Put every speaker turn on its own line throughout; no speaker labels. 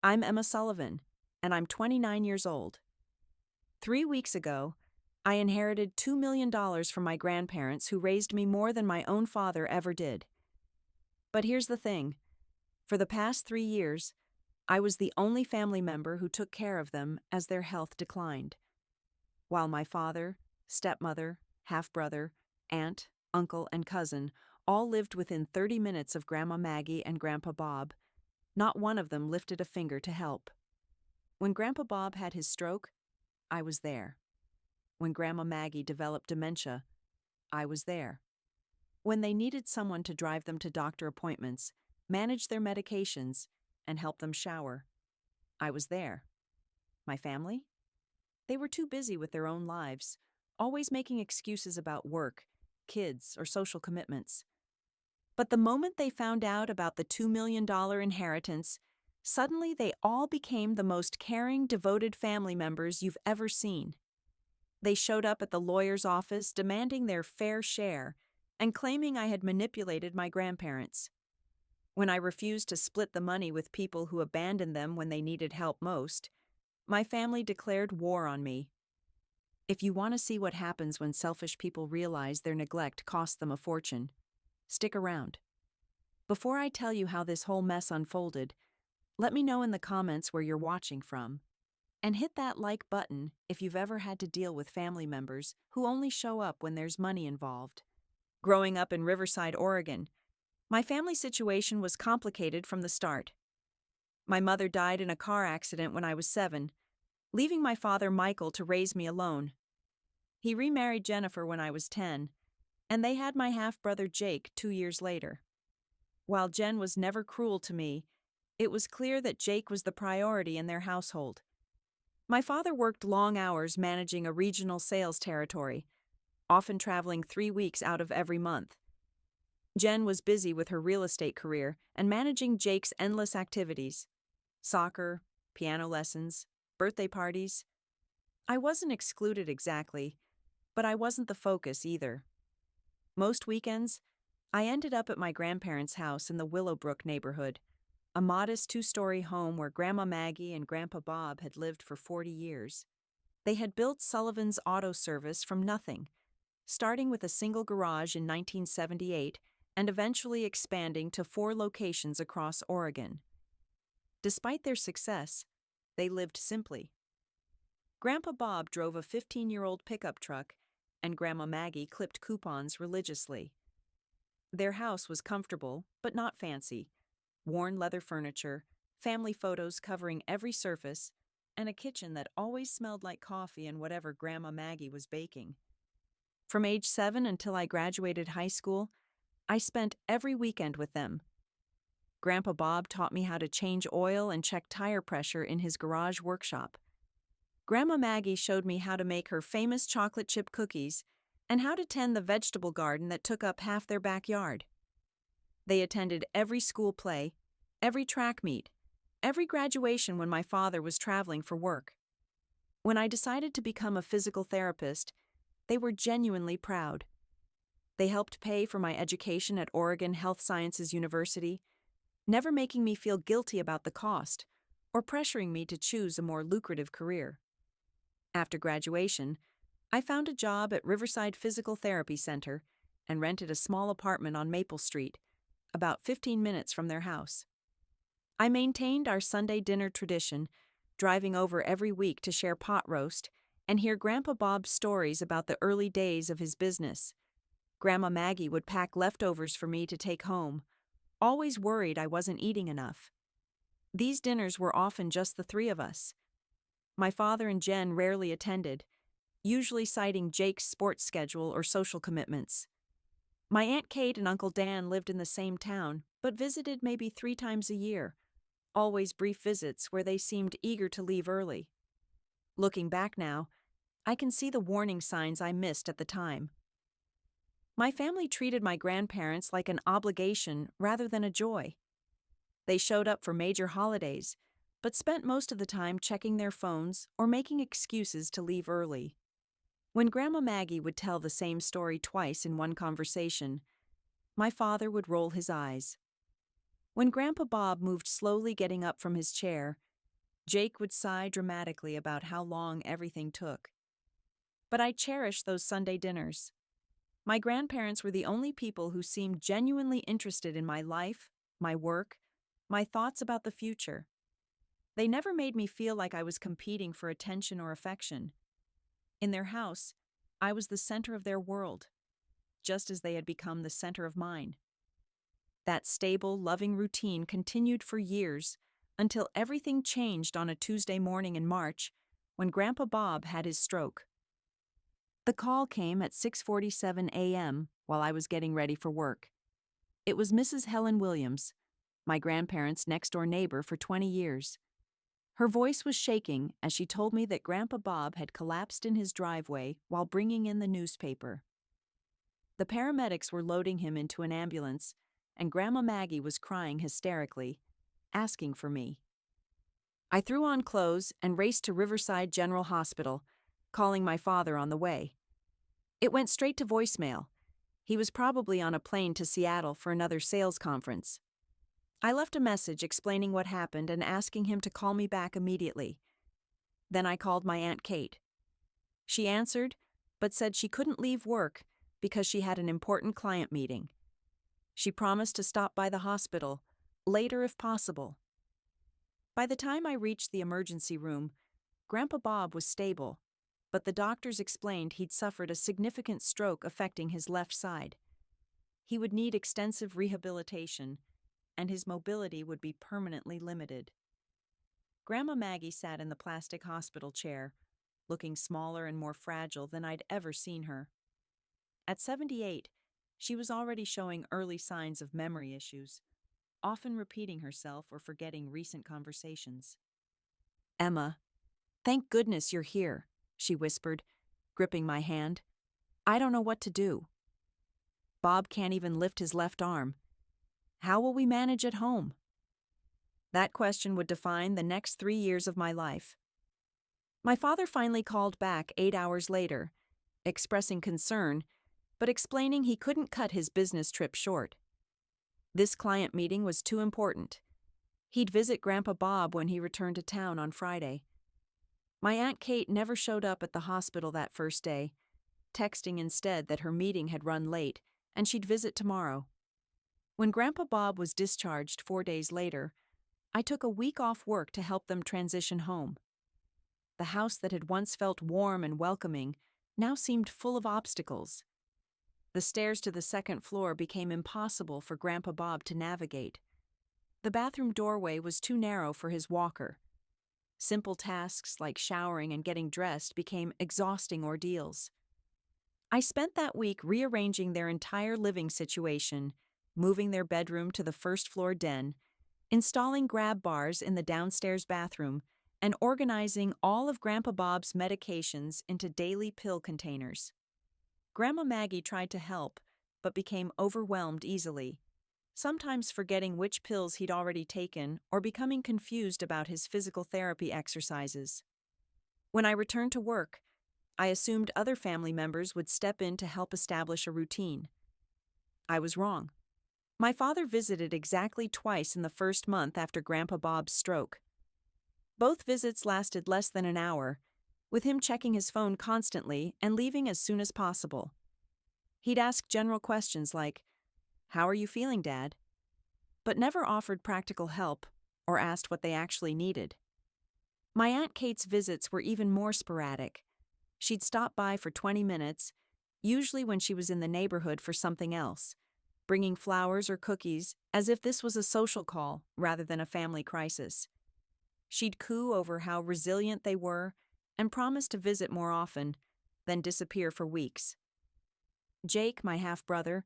I'm Emma Sullivan, and I'm 29 years old. 3 weeks ago, I inherited $2 million from my grandparents who raised me more than my own father ever did. But here's the thing, for the past 3 years, I was the only family member who took care of them as their health declined. While my father, stepmother, half-brother, aunt, uncle, and cousin all lived within 30 minutes of Grandma Maggie and Grandpa Bob, not one of them lifted a finger to help. When Grandpa Bob had his stroke, I was there. When Grandma Maggie developed dementia, I was there. When they needed someone to drive them to doctor appointments, manage their medications, and help them shower, I was there. My family? They were too busy with their own lives, always making excuses about work, kids, or social commitments. But the moment they found out about the $2 million inheritance, suddenly they all became the most caring, devoted family members you've ever seen. They showed up at the lawyer's office demanding their fair share and claiming I had manipulated my grandparents. When I refused to split the money with people who abandoned them when they needed help most, my family declared war on me. If you want to see what happens when selfish people realize their neglect cost them a fortune, stick around. Before I tell you how this whole mess unfolded, let me know in the comments where you're watching from. And hit that like button if you've ever had to deal with family members who only show up when there's money involved. Growing up in Riverside, Oregon, my family situation was complicated from the start. My mother died in a car accident when I was 7, leaving my father Michael to raise me alone. He remarried Jennifer when I was 10, and they had my half-brother Jake 2 years later. While Jen was never cruel to me, it was clear that Jake was the priority in their household. My father worked long hours managing a regional sales territory, often traveling 3 weeks out of every month. Jen was busy with her real estate career and managing Jake's endless activities: soccer, piano lessons, birthday parties. I wasn't excluded exactly, but I wasn't the focus either. Most weekends, I ended up at my grandparents' house in the Willowbrook neighborhood, a modest 2-story home where Grandma Maggie and Grandpa Bob had lived for 40 years. They had built Sullivan's Auto Service from nothing, starting with a single garage in 1978 and eventually expanding to 4 locations across Oregon. Despite their success, they lived simply. Grandpa Bob drove a 15-year-old pickup truck, and Grandma Maggie clipped coupons religiously. Their house was comfortable, but not fancy. Worn leather furniture, family photos covering every surface, and a kitchen that always smelled like coffee and whatever Grandma Maggie was baking. From age 7 until I graduated high school, I spent every weekend with them. Grandpa Bob taught me how to change oil and check tire pressure in his garage workshop. Grandma Maggie showed me how to make her famous chocolate chip cookies and how to tend the vegetable garden that took up half their backyard. They attended every school play, every track meet, every graduation when my father was traveling for work. When I decided to become a physical therapist, they were genuinely proud. They helped pay for my education at Oregon Health Sciences University, never making me feel guilty about the cost or pressuring me to choose a more lucrative career. After graduation, I found a job at Riverside Physical Therapy Center and rented a small apartment on Maple Street, about 15 minutes from their house. I maintained our Sunday dinner tradition, driving over every week to share pot roast and hear Grandpa Bob's stories about the early days of his business. Grandma Maggie would pack leftovers for me to take home, always worried I wasn't eating enough. These dinners were often just the 3 of us. My father and Jen rarely attended, usually citing Jake's sports schedule or social commitments. My Aunt Kate and Uncle Dan lived in the same town, but visited maybe 3 times a year, always brief visits where they seemed eager to leave early. Looking back now, I can see the warning signs I missed at the time. My family treated my grandparents like an obligation rather than a joy. They showed up for major holidays, but spent most of the time checking their phones or making excuses to leave early. When Grandma Maggie would tell the same story twice in one conversation, my father would roll his eyes. When Grandpa Bob moved slowly getting up from his chair, Jake would sigh dramatically about how long everything took. But I cherished those Sunday dinners. My grandparents were the only people who seemed genuinely interested in my life, my work, my thoughts about the future. They never made me feel like I was competing for attention or affection. In their house, I was the center of their world, just as they had become the center of mine. That stable, loving routine continued for years until everything changed on a Tuesday morning in March when Grandpa Bob had his stroke. The call came at 6:47 a.m. while I was getting ready for work. It was Mrs. Helen Williams, my grandparents' next-door neighbor for 20 years. Her voice was shaking as she told me that Grandpa Bob had collapsed in his driveway while bringing in the newspaper. The paramedics were loading him into an ambulance, and Grandma Maggie was crying hysterically, asking for me. I threw on clothes and raced to Riverside General Hospital, calling my father on the way. It went straight to voicemail. He was probably on a plane to Seattle for another sales conference. I left a message explaining what happened and asking him to call me back immediately. Then I called my Aunt Kate. She answered, but said she couldn't leave work because she had an important client meeting. She promised to stop by the hospital, later if possible. By the time I reached the emergency room, Grandpa Bob was stable, but the doctors explained he'd suffered a significant stroke affecting his left side. He would need extensive rehabilitation, and his mobility would be permanently limited. Grandma Maggie sat in the plastic hospital chair, looking smaller and more fragile than I'd ever seen her. At 78, she was already showing early signs of memory issues, often repeating herself or forgetting recent conversations. "Emma, thank goodness you're here," she whispered, gripping my hand. "I don't know what to do. Bob can't even lift his left arm. How will we manage at home?" That question would define the next 3 years of my life. My father finally called back 8 hours later, expressing concern, but explaining he couldn't cut his business trip short. This client meeting was too important. He'd visit Grandpa Bob when he returned to town on Friday. My Aunt Kate never showed up at the hospital that first day, texting instead that her meeting had run late and she'd visit tomorrow. When Grandpa Bob was discharged 4 days later, I took a week off work to help them transition home. The house that had once felt warm and welcoming now seemed full of obstacles. The stairs to the second floor became impossible for Grandpa Bob to navigate. The bathroom doorway was too narrow for his walker. Simple tasks like showering and getting dressed became exhausting ordeals. I spent that week rearranging their entire living situation, moving their bedroom to the first-floor den, installing grab bars in the downstairs bathroom, and organizing all of Grandpa Bob's medications into daily pill containers. Grandma Maggie tried to help, but became overwhelmed easily, sometimes forgetting which pills he'd already taken or becoming confused about his physical therapy exercises. When I returned to work, I assumed other family members would step in to help establish a routine. I was wrong. My father visited exactly twice in the first month after Grandpa Bob's stroke. Both visits lasted less than an hour, with him checking his phone constantly and leaving as soon as possible. He'd ask general questions like, "How are you feeling, Dad?" but never offered practical help or asked what they actually needed. My Aunt Kate's visits were even more sporadic. She'd stop by for 20 minutes, usually when she was in the neighborhood for something else, bringing flowers or cookies as if this was a social call rather than a family crisis. She'd coo over how resilient they were and promise to visit more often, then disappear for weeks. Jake, my half-brother,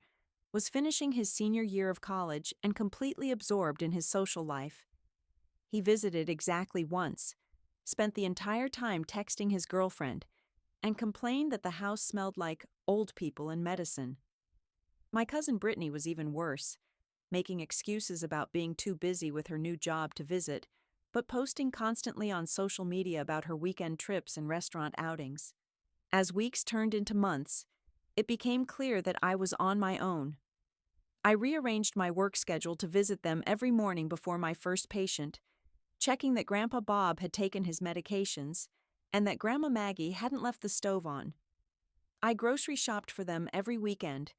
was finishing his senior year of college and completely absorbed in his social life. He visited exactly once, spent the entire time texting his girlfriend, and complained that the house smelled like old people and medicine. My cousin Brittany was even worse, making excuses about being too busy with her new job to visit, but posting constantly on social media about her weekend trips and restaurant outings. As weeks turned into months, it became clear that I was on my own. I rearranged my work schedule to visit them every morning before my first patient, checking that Grandpa Bob had taken his medications and that Grandma Maggie hadn't left the stove on. I grocery shopped for them every weekend,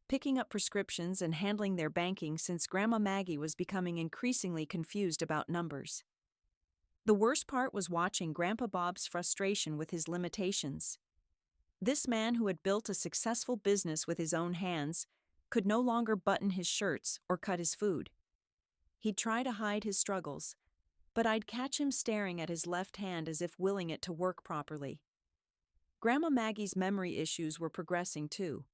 picking up prescriptions and handling their banking since Grandma Maggie was becoming increasingly confused about numbers. The worst part was watching Grandpa Bob's frustration with his limitations. This man who had built a successful business with his own hands could no longer button his shirts or cut his food. He'd try to hide his struggles, but I'd catch him staring at his left hand as if willing it to work properly. Grandma Maggie's memory issues were progressing too.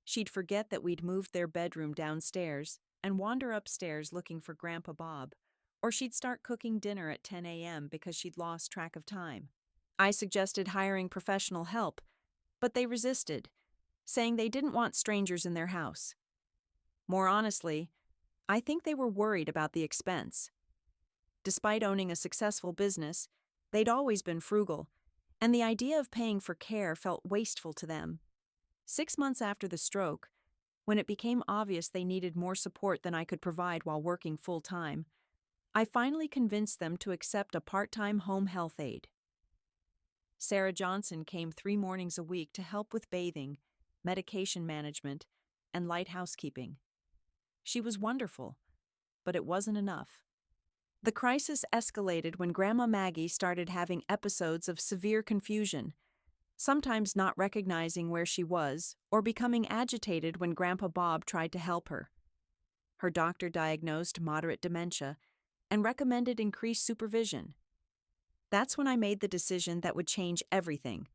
She'd forget that we'd moved their bedroom downstairs and wander upstairs looking for Grandpa Bob, or she'd start cooking dinner at 10 a.m. because she'd lost track of time. I suggested hiring professional help, but they resisted, saying they didn't want strangers in their house. More honestly, I think they were worried about the expense. Despite owning a successful business, they'd always been frugal, and the idea of paying for care felt wasteful to them. 6 months after the stroke, when it became obvious they needed more support than I could provide while working full-time, I finally convinced them to accept a part-time home health aide. Sarah Johnson came 3 mornings a week to help with bathing, medication management, and light housekeeping. She was wonderful, but it wasn't enough. The crisis escalated when Grandma Maggie started having episodes of severe confusion, sometimes not recognizing where she was or becoming agitated when Grandpa Bob tried to help her. Her doctor diagnosed moderate dementia and recommended increased supervision. That's when I made the decision that would change everything.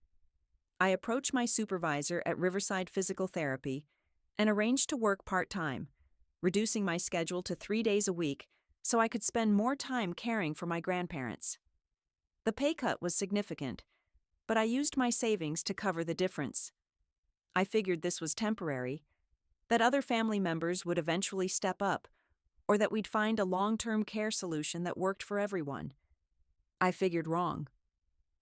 I approached my supervisor at Riverside Physical Therapy and arranged to work part-time, reducing my schedule to 3 days a week so I could spend more time caring for my grandparents. The pay cut was significant, but I used my savings to cover the difference. I figured this was temporary, that other family members would eventually step up, or that we'd find a long-term care solution that worked for everyone. I figured wrong.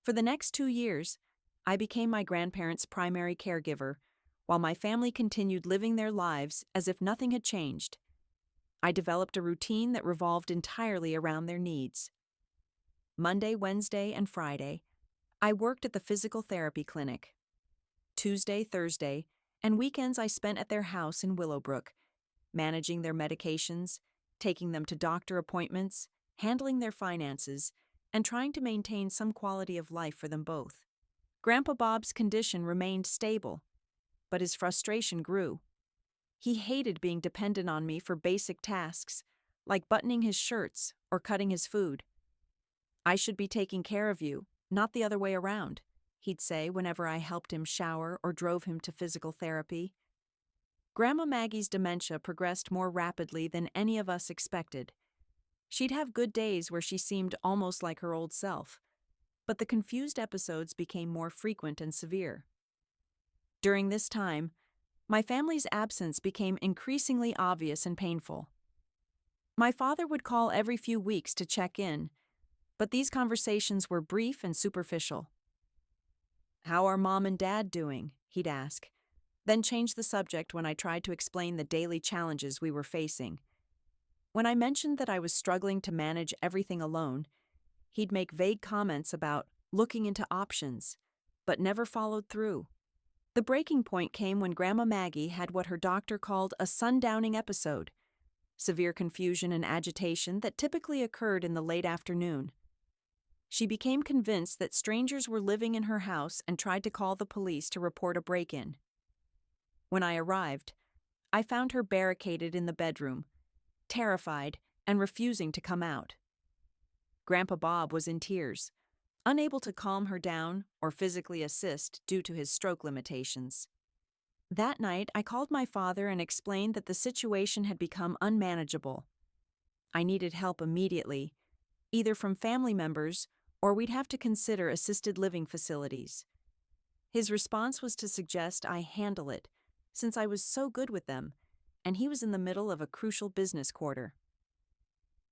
For the next 2 years, I became my grandparents' primary caregiver, while my family continued living their lives as if nothing had changed. I developed a routine that revolved entirely around their needs. Monday, Wednesday, and Friday, I worked at the physical therapy clinic. Tuesday, Thursday, and weekends I spent at their house in Willowbrook, managing their medications, taking them to doctor appointments, handling their finances, and trying to maintain some quality of life for them both. Grandpa Bob's condition remained stable, but his frustration grew. He hated being dependent on me for basic tasks, like buttoning his shirts or cutting his food. "I should be taking care of you, not the other way around," he'd say whenever I helped him shower or drove him to physical therapy. Grandma Maggie's dementia progressed more rapidly than any of us expected. She'd have good days where she seemed almost like her old self, but the confused episodes became more frequent and severe. During this time, my family's absence became increasingly obvious and painful. My father would call every few weeks to check in, but these conversations were brief and superficial. "How are Mom and Dad doing?" he'd ask, then change the subject when I tried to explain the daily challenges we were facing. When I mentioned that I was struggling to manage everything alone, he'd make vague comments about looking into options, but never followed through. The breaking point came when Grandma Maggie had what her doctor called a sundowning episode, severe confusion and agitation that typically occurred in the late afternoon. She became convinced that strangers were living in her house and tried to call the police to report a break-in. When I arrived, I found her barricaded in the bedroom, terrified and refusing to come out. Grandpa Bob was in tears, unable to calm her down or physically assist due to his stroke limitations. That night, I called my father and explained that the situation had become unmanageable. I needed help immediately, either from family members or we'd have to consider assisted living facilities. His response was to suggest I handle it, since I was so good with them, and he was in the middle of a crucial business quarter.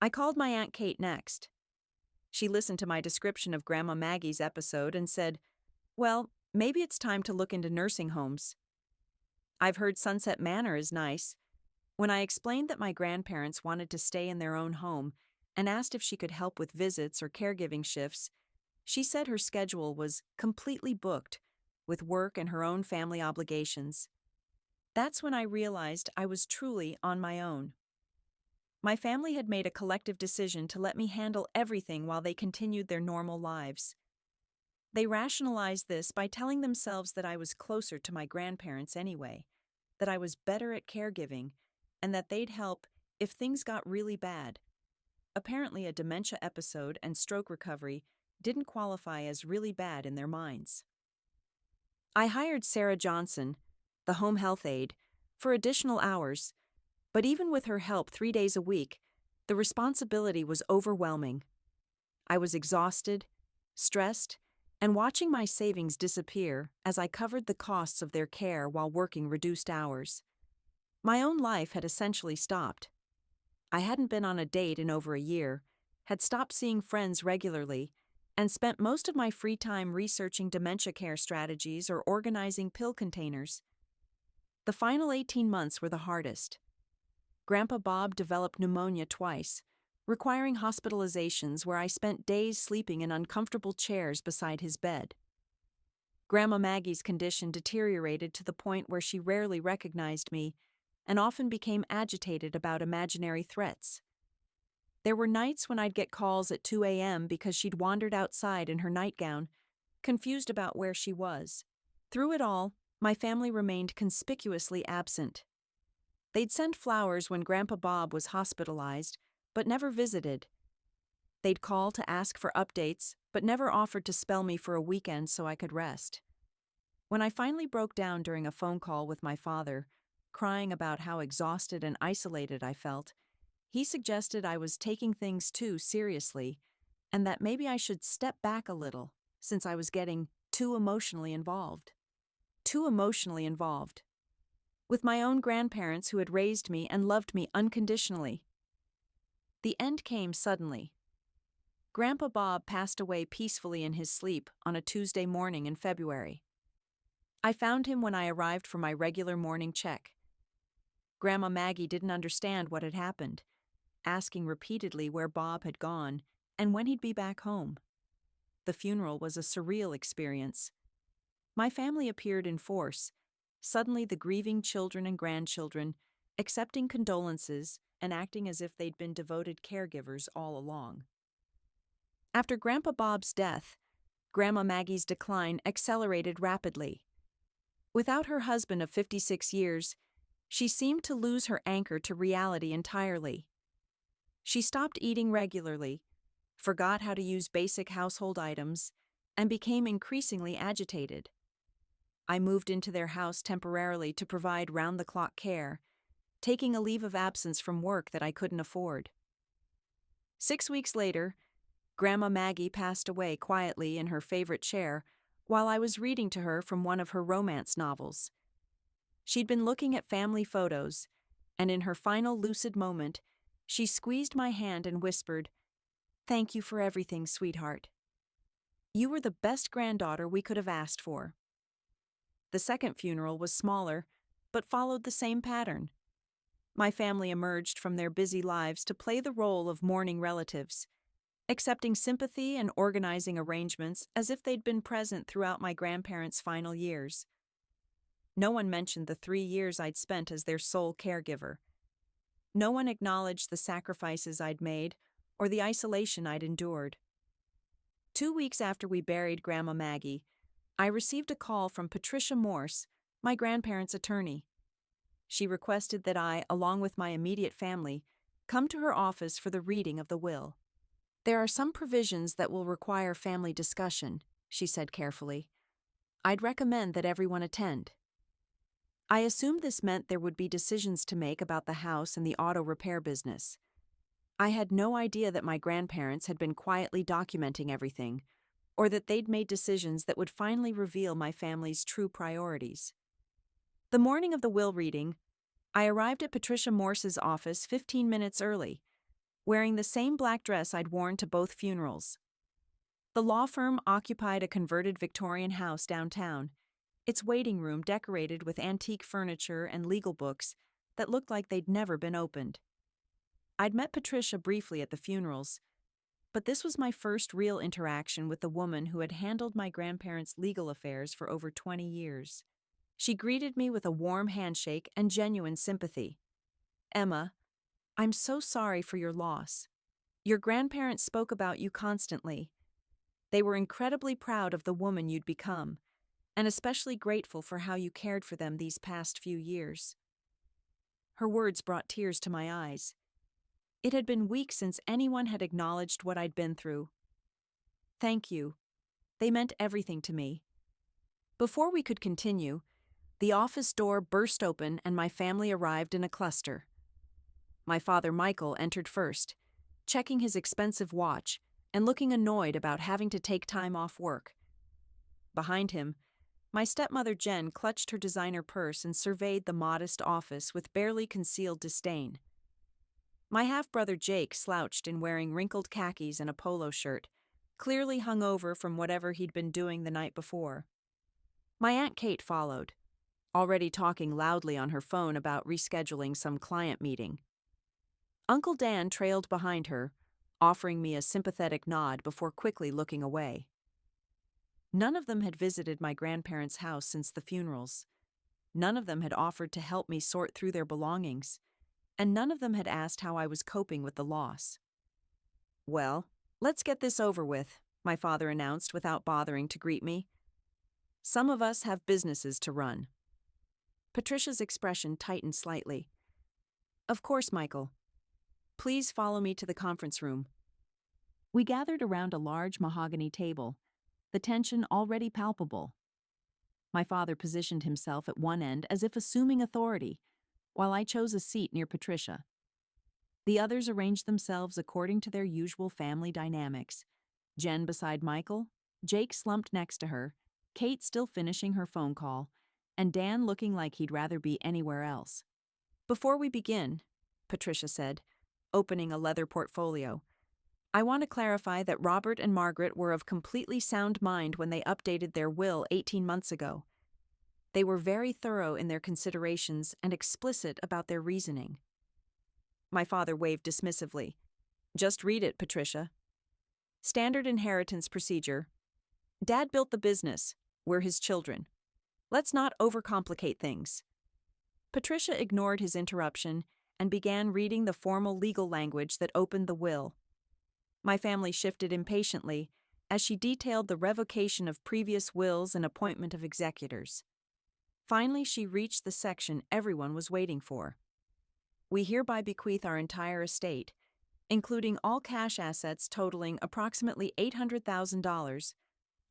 I called my Aunt Kate next. She listened to my description of Grandma Maggie's episode and said, "Well, maybe it's time to look into nursing homes." "I've heard Sunset Manor is nice." When I explained that my grandparents wanted to stay in their own home and asked if she could help with visits or caregiving shifts, she said her schedule was completely booked with work and her own family obligations. That's when I realized I was truly on my own. My family had made a collective decision to let me handle everything while they continued their normal lives. They rationalized this by telling themselves that I was closer to my grandparents anyway, that I was better at caregiving, and that they'd help if things got really bad. Apparently, a dementia episode and stroke recovery didn't qualify as really bad in their minds. I hired Sarah Johnson, the home health aide, for additional hours, but even with her help 3 days a week, the responsibility was overwhelming. I was exhausted, stressed, and watching my savings disappear as I covered the costs of their care while working reduced hours. My own life had essentially stopped. I hadn't been on a date in over a year, had stopped seeing friends regularly, and spent most of my free time researching dementia care strategies or organizing pill containers. The final 18 months were the hardest. Grandpa Bob developed pneumonia twice, requiring hospitalizations where I spent days sleeping in uncomfortable chairs beside his bed. Grandma Maggie's condition deteriorated to the point where she rarely recognized me and often became agitated about imaginary threats. There were nights when I'd get calls at 2 a.m. because she'd wandered outside in her nightgown, confused about where she was. Through it all, my family remained conspicuously absent. They'd send flowers when Grandpa Bob was hospitalized, but never visited. They'd call to ask for updates, but never offered to spell me for a weekend so I could rest. When I finally broke down during a phone call with my father, crying about how exhausted and isolated I felt, he suggested I was taking things too seriously and that maybe I should step back a little since I was getting too emotionally involved. Too emotionally involved. With my own grandparents who had raised me and loved me unconditionally. The end came suddenly. Grandpa Bob passed away peacefully in his sleep on a Tuesday morning in February. I found him when I arrived for my regular morning check. Grandma Maggie didn't understand what had happened, asking repeatedly where Bob had gone and when he'd be back home. The funeral was a surreal experience. My family appeared in force, suddenly the grieving children and grandchildren, accepting condolences and acting as if they'd been devoted caregivers all along. After Grandpa Bob's death, Grandma Maggie's decline accelerated rapidly. Without her husband of 56 years, she seemed to lose her anchor to reality entirely. She stopped eating regularly, forgot how to use basic household items, and became increasingly agitated. I moved into their house temporarily to provide round-the-clock care, taking a leave of absence from work that I couldn't afford. 6 weeks later, Grandma Maggie passed away quietly in her favorite chair while I was reading to her from one of her romance novels. She'd been looking at family photos, and in her final lucid moment, she squeezed my hand and whispered, "Thank you for everything, sweetheart. You were the best granddaughter we could have asked for." The second funeral was smaller, but followed the same pattern. My family emerged from their busy lives to play the role of mourning relatives, accepting sympathy and organizing arrangements as if they'd been present throughout my grandparents' final years. No one mentioned the 3 years I'd spent as their sole caregiver. No one acknowledged the sacrifices I'd made or the isolation I'd endured. 2 weeks after we buried Grandma Maggie, I received a call from Patricia Morse, my grandparents' attorney. She requested that I, along with my immediate family, come to her office for the reading of the will. "There are some provisions that will require family discussion," she said carefully. "I'd recommend that everyone attend." I assumed this meant there would be decisions to make about the house and the auto repair business. I had no idea that my grandparents had been quietly documenting everything, or that they'd made decisions that would finally reveal my family's true priorities. The morning of the will reading, I arrived at Patricia Morse's office 15 minutes early, wearing the same black dress I'd worn to both funerals. The law firm occupied a converted Victorian house downtown, its waiting room decorated with antique furniture and legal books that looked like they'd never been opened. I'd met Patricia briefly at the funerals, but this was my first real interaction with the woman who had handled my grandparents' legal affairs for over 20 years. She greeted me with a warm handshake and genuine sympathy. "Emma, I'm so sorry for your loss. Your grandparents spoke about you constantly. They were incredibly proud of the woman you'd become, and especially grateful for how you cared for them these past few years." Her words brought tears to my eyes. It had been weeks since anyone had acknowledged what I'd been through. "Thank you. They meant everything to me." Before we could continue, the office door burst open and my family arrived in a cluster. My father Michael entered first, checking his expensive watch and looking annoyed about having to take time off work. Behind him, my stepmother Jen clutched her designer purse and surveyed the modest office with barely concealed disdain. My half-brother Jake slouched in wearing wrinkled khakis and a polo shirt, clearly hungover from whatever he'd been doing the night before. My Aunt Kate followed, already talking loudly on her phone about rescheduling some client meeting. Uncle Dan trailed behind her, offering me a sympathetic nod before quickly looking away. None of them had visited my grandparents' house since the funerals. None of them had offered to help me sort through their belongings, and none of them had asked how I was coping with the loss. "Well, let's get this over with," my father announced without bothering to greet me. "Some of us have businesses to run." Patricia's expression tightened slightly. "Of course, Michael. Please follow me to the conference room." We gathered around a large mahogany table, the tension already palpable. My father positioned himself at one end as if assuming authority, while I chose a seat near Patricia. The others arranged themselves according to their usual family dynamics. Jen beside Michael, Jake slumped next to her, Kate still finishing her phone call, and Dan looking like he'd rather be anywhere else. "Before we begin," Patricia said, opening a leather portfolio, "I want to clarify that Robert and Margaret were of completely sound mind when they updated their will 18 months ago. They were very thorough in their considerations and explicit about their reasoning." My father waved dismissively. "Just read it, Patricia. Standard inheritance procedure. Dad built the business. We're his children. Let's not overcomplicate things." Patricia ignored his interruption and began reading the formal legal language that opened the will. My family shifted impatiently as she detailed the revocation of previous wills and appointment of executors. Finally, she reached the section everyone was waiting for. "We hereby bequeath our entire estate, including all cash assets totaling approximately $800,000,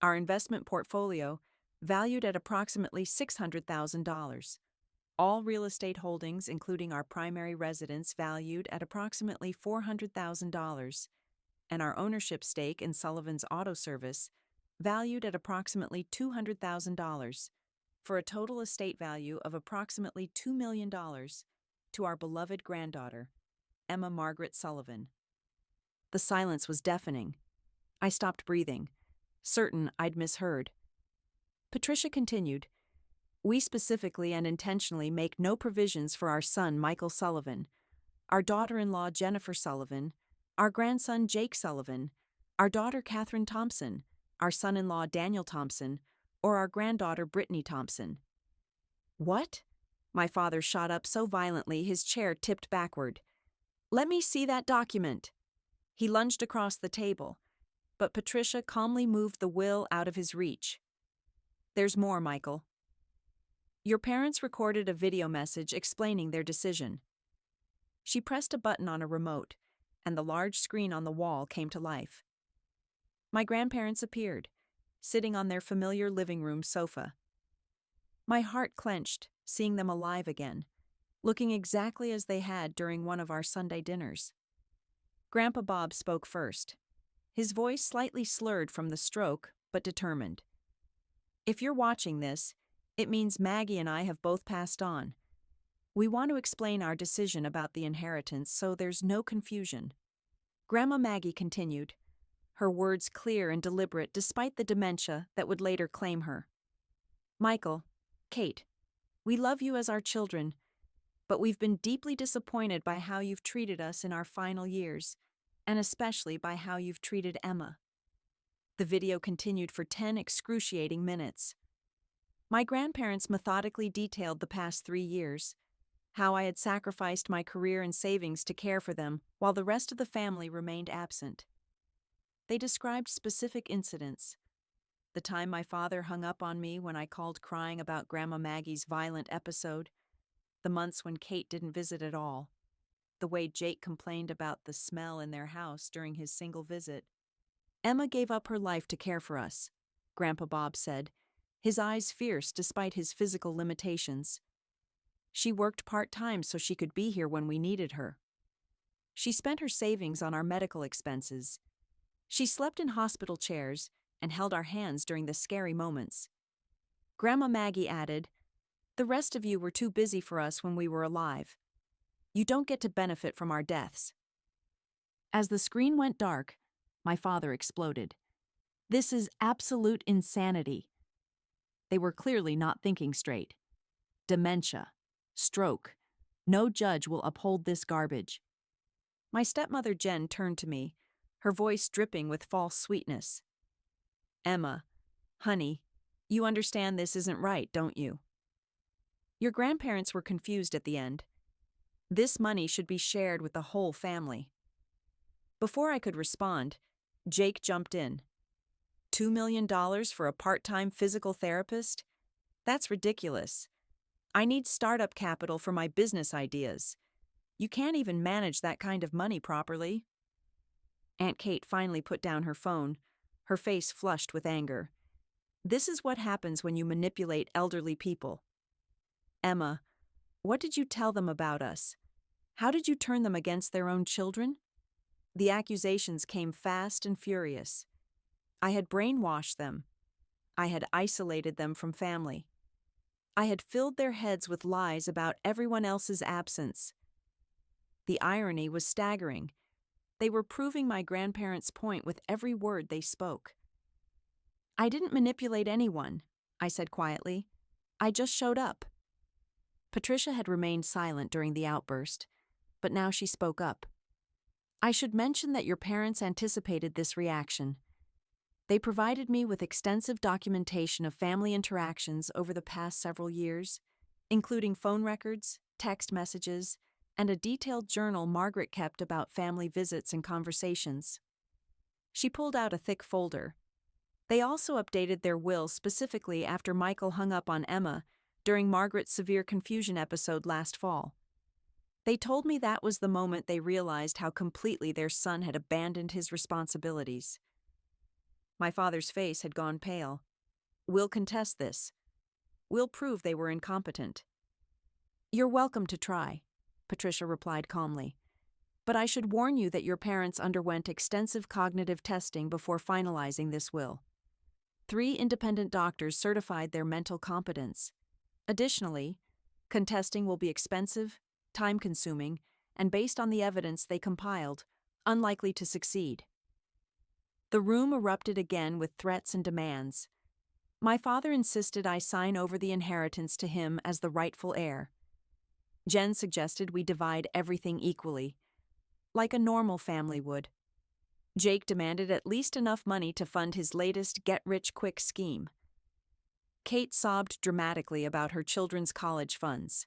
our investment portfolio valued at approximately $600,000, all real estate holdings including our primary residence valued at approximately $400,000, and our ownership stake in Sullivan's Auto Service valued at approximately $200,000, for a total estate value of approximately $2 million, to our beloved granddaughter, Emma Margaret Sullivan." The silence was deafening. I stopped breathing, certain I'd misheard. Patricia continued, "We specifically and intentionally make no provisions for our son Michael Sullivan, our daughter-in-law Jennifer Sullivan, our grandson Jake Sullivan, our daughter Catherine Thompson, our son-in-law Daniel Thompson, or our granddaughter Brittany Thompson." "What?" My father shot up so violently his chair tipped backward. "Let me see that document." He lunged across the table, but Patricia calmly moved the will out of his reach. "There's more, Michael. Your parents recorded a video message explaining their decision." She pressed a button on a remote, and the large screen on the wall came to life. My grandparents appeared, sitting on their familiar living room sofa. My heart clenched, seeing them alive again, looking exactly as they had during one of our Sunday dinners. Grandpa Bob spoke first, his voice slightly slurred from the stroke, but determined. "If you're watching this, it means Maggie and I have both passed on. We want to explain our decision about the inheritance so there's no confusion." Grandma Maggie continued, her words clear and deliberate despite the dementia that would later claim her. "Michael, Kate, we love you as our children, but we've been deeply disappointed by how you've treated us in our final years, and especially by how you've treated Emma." The video continued for 10 excruciating minutes. My grandparents methodically detailed the past 3 years, how I had sacrificed my career and savings to care for them while the rest of the family remained absent. They described specific incidents: the time my father hung up on me when I called crying about Grandma Maggie's violent episode, the months when Kate didn't visit at all, the way Jake complained about the smell in their house during his single visit. "Emma gave up her life to care for us," Grandpa Bob said, his eyes fierce despite his physical limitations. "She worked part-time so she could be here when we needed her. She spent her savings on our medical expenses. She slept in hospital chairs and held our hands during the scary moments." Grandma Maggie added, "The rest of you were too busy for us when we were alive. You don't get to benefit from our deaths." As the screen went dark, my father exploded. "This is absolute insanity." They were clearly not thinking straight. Dementia. Stroke. No judge will uphold this garbage. My stepmother Jen turned to me, her voice dripping with false sweetness. "Emma, honey, you understand this isn't right, don't you?" Your grandparents were confused at the end. This money should be shared with the whole family. Before I could respond, Jake jumped in. $2 million for a part-time physical therapist? That's ridiculous. I need startup capital for my business ideas. You can't even manage that kind of money properly." Aunt Kate finally put down her phone, her face flushed with anger. "This is what happens when you manipulate elderly people. Emma, what did you tell them about us? How did you turn them against their own children?" The accusations came fast and furious. I had brainwashed them. I had isolated them from family. I had filled their heads with lies about everyone else's absence. The irony was staggering. They were proving my grandparents' point with every word they spoke. "I didn't manipulate anyone," I said quietly. "I just showed up." Patricia had remained silent during the outburst, but now she spoke up. "I should mention that your parents anticipated this reaction. They provided me with extensive documentation of family interactions over the past several years, including phone records, text messages, and a detailed journal Margaret kept about family visits and conversations." She pulled out a thick folder. They also updated their will specifically after Michael hung up on Emma during Margaret's severe confusion episode last fall. They told me that was the moment they realized how completely their son had abandoned his responsibilities. My father's face had gone pale. "We'll contest this. We'll prove they were incompetent." "You're welcome to try," Patricia replied calmly. "But I should warn you that your parents underwent extensive cognitive testing before finalizing this will. 3 independent doctors certified their mental competence. Additionally, contesting will be expensive, time-consuming, and based on the evidence they compiled, unlikely to succeed." The room erupted again with threats and demands. My father insisted I sign over the inheritance to him as the rightful heir. Jen suggested we divide everything equally, like a normal family would. Jake demanded at least enough money to fund his latest get-rich-quick scheme. Kate sobbed dramatically about her children's college funds.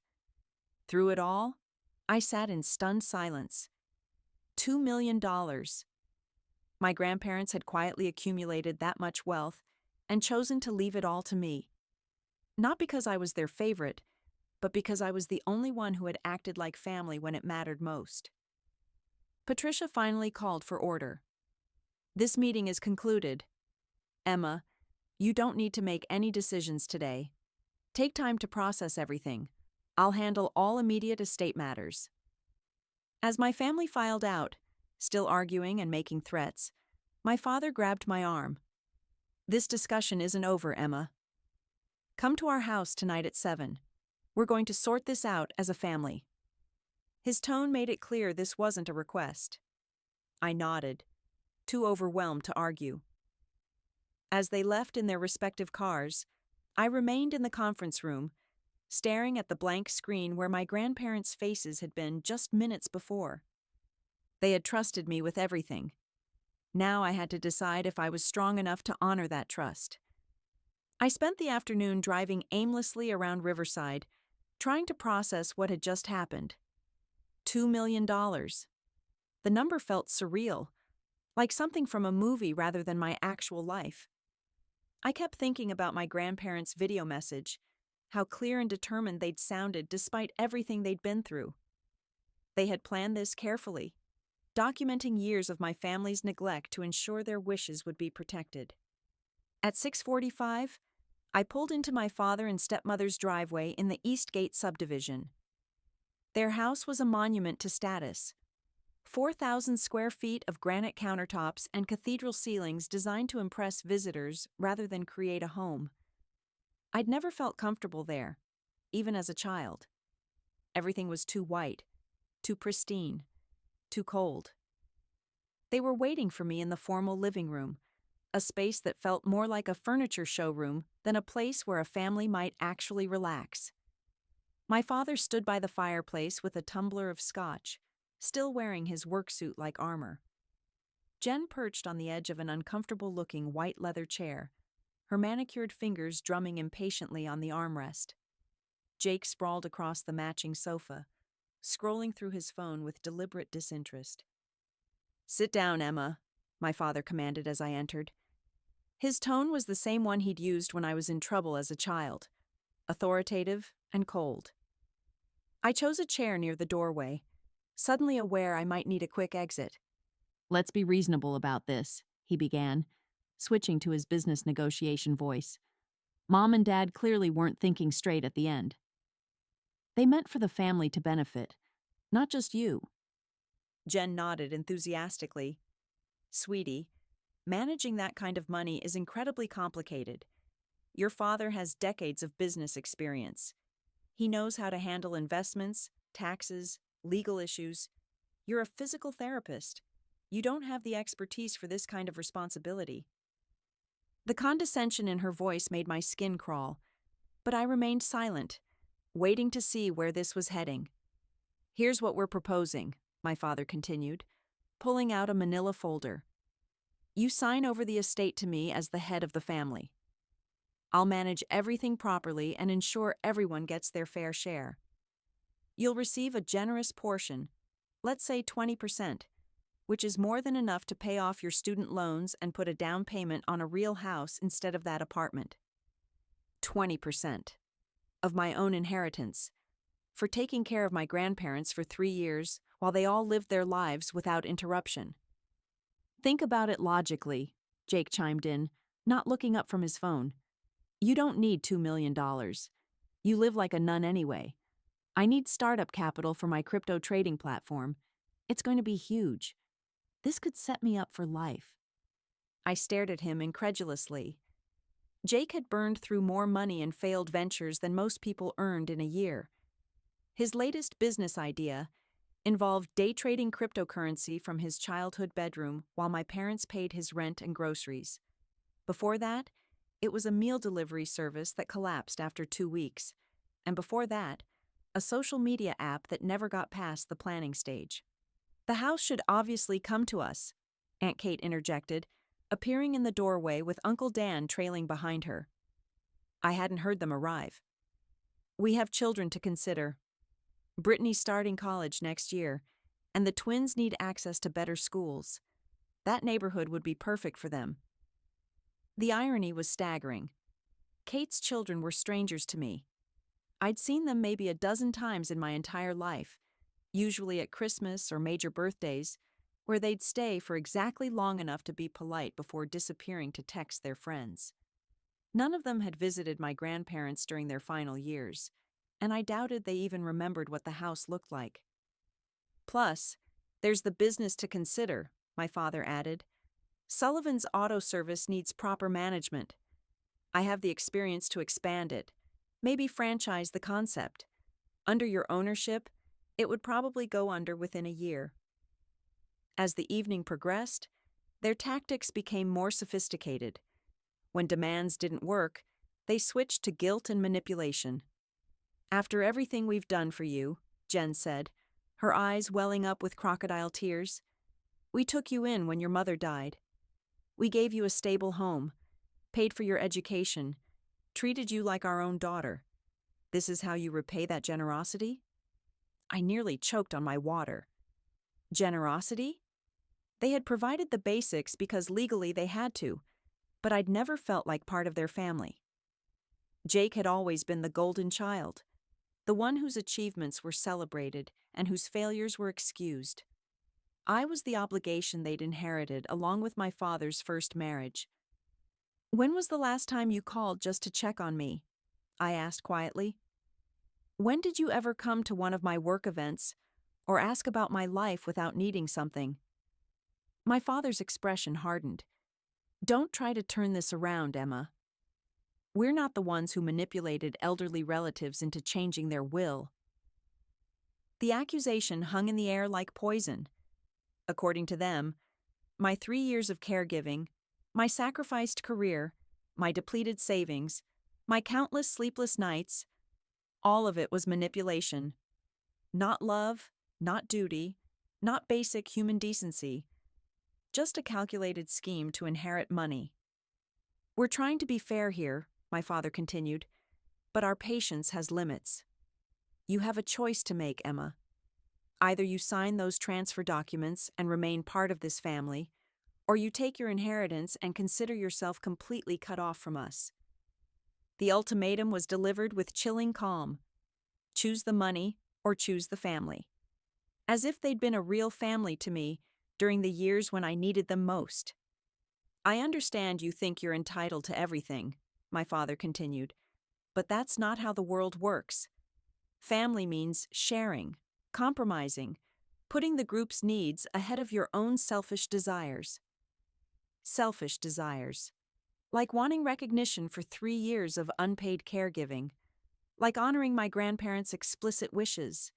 Through it all, I sat in stunned silence. $2 million. My grandparents had quietly accumulated that much wealth and chosen to leave it all to me. Not because I was their favorite, but because I was the only one who had acted like family when it mattered most. Patricia finally called for order. "This meeting is concluded. Emma, you don't need to make any decisions today. Take time to process everything. I'll handle all immediate estate matters." As my family filed out, still arguing and making threats, my father grabbed my arm. "This discussion isn't over, Emma. Come to our house tonight at 7. We're going to sort this out as a family." His tone made it clear this wasn't a request. I nodded, too overwhelmed to argue. As they left in their respective cars, I remained in the conference room, staring at the blank screen where my grandparents' faces had been just minutes before. They had trusted me with everything. Now I had to decide if I was strong enough to honor that trust. I spent the afternoon driving aimlessly around Riverside, trying to process what had just happened. $2 million. The number felt surreal, like something from a movie rather than my actual life. I kept thinking about my grandparents' video message, how clear and determined they'd sounded despite everything they'd been through. They had planned this carefully, documenting years of my family's neglect to ensure their wishes would be protected. At 6:45, I pulled into my father and stepmother's driveway in the Eastgate subdivision. Their house was a monument to status. 4,000 square feet of granite countertops and cathedral ceilings designed to impress visitors rather than create a home. I'd never felt comfortable there, even as a child. Everything was too white, too pristine, too cold. They were waiting for me in the formal living room, a space that felt more like a furniture showroom than a place where a family might actually relax. My father stood by the fireplace with a tumbler of scotch, still wearing his work suit-like armor. Jen perched on the edge of an uncomfortable-looking white leather chair, her manicured fingers drumming impatiently on the armrest. Jake sprawled across the matching sofa, scrolling through his phone with deliberate disinterest. "Sit down, Emma," my father commanded as I entered. His tone was the same one he'd used when I was in trouble as a child, authoritative and cold. I chose a chair near the doorway, suddenly aware I might need a quick exit. "Let's be reasonable about this," he began, switching to his business negotiation voice. "Mom and Dad clearly weren't thinking straight at the end. They meant for the family to benefit, not just you." Jen nodded enthusiastically. "Sweetie, managing that kind of money is incredibly complicated. Your father has decades of business experience. He knows how to handle investments, taxes, legal issues. You're a physical therapist. You don't have the expertise for this kind of responsibility." The condescension in her voice made my skin crawl, but I remained silent, waiting to see where this was heading. "Here's what we're proposing," my father continued, pulling out a manila folder. "You sign over the estate to me as the head of the family. I'll manage everything properly and ensure everyone gets their fair share. You'll receive a generous portion, let's say 20%, which is more than enough to pay off your student loans and put a down payment on a real house instead of that apartment. 20% of my own inheritance, for taking care of my grandparents for 3 years while they all lived their lives without interruption." "Think about it logically," Jake chimed in, not looking up from his phone. "You don't need $2 million. You live like a nun anyway. I need startup capital for my crypto trading platform. It's going to be huge. This could set me up for life." I stared at him incredulously. Jake had burned through more money in failed ventures than most people earned in a year. His latest business idea involved day trading cryptocurrency from his childhood bedroom while my parents paid his rent and groceries. Before that, it was a meal delivery service that collapsed after 2 weeks. And before that, a social media app that never got past the planning stage. "The house should obviously come to us," Aunt Kate interjected, appearing in the doorway with Uncle Dan trailing behind her. I hadn't heard them arrive. "We have children to consider. Brittany's starting college next year, and the twins need access to better schools. That neighborhood would be perfect for them." The irony was staggering. Kate's children were strangers to me. I'd seen them maybe a dozen times in my entire life, usually at Christmas or major birthdays, where they'd stay for exactly long enough to be polite before disappearing to text their friends. None of them had visited my grandparents during their final years, and I doubted they even remembered what the house looked like. "Plus, there's the business to consider," my father added. "Sullivan's Auto Service needs proper management. I have the experience to expand it, maybe franchise the concept. Under your ownership, it would probably go under within a year." As the evening progressed, their tactics became more sophisticated. When demands didn't work, they switched to guilt and manipulation. After everything we've done for you, Jen said, her eyes welling up with crocodile tears, we took you in when your mother died. We gave you a stable home, paid for your education, treated you like our own daughter. This is how you repay that generosity? I nearly choked on my water. Generosity? They had provided the basics because legally they had to, but I'd never felt like part of their family. Jake had always been the golden child, the one whose achievements were celebrated and whose failures were excused. I was the obligation they'd inherited along with my father's first marriage. When was the last time you called just to check on me? I asked quietly. When did you ever come to one of my work events or ask about my life without needing something? My father's expression hardened. Don't try to turn this around, Emma. We're not the ones who manipulated elderly relatives into changing their will. The accusation hung in the air like poison. According to them, my 3 years of caregiving, my sacrificed career, my depleted savings, my countless sleepless nights, all of it was manipulation. Not love, not duty, not basic human decency, just a calculated scheme to inherit money. We're trying to be fair here, my father continued, but our patience has limits. You have a choice to make, Emma. Either you sign those transfer documents and remain part of this family, or you take your inheritance and consider yourself completely cut off from us. The ultimatum was delivered with chilling calm. Choose the money or choose the family. As if they'd been a real family to me during the years when I needed them most. I understand you think you're entitled to everything, my father continued, but that's not how the world works. Family means sharing, compromising, putting the group's needs ahead of your own selfish desires. Selfish desires. Like wanting recognition for 3 years of unpaid caregiving. Like honoring my grandparents' explicit wishes.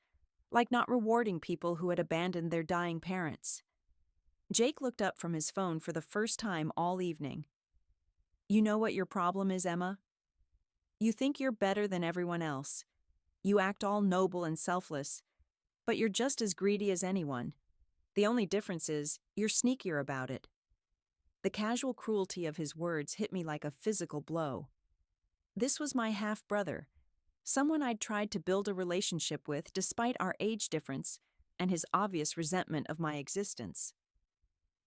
Like not rewarding people who had abandoned their dying parents. Jake looked up from his phone for the first time all evening. You know what your problem is, Emma? You think you're better than everyone else. You act all noble and selfless, but you're just as greedy as anyone. The only difference is you're sneakier about it. The casual cruelty of his words hit me like a physical blow. This was my half-brother, someone I'd tried to build a relationship with despite our age difference and his obvious resentment of my existence.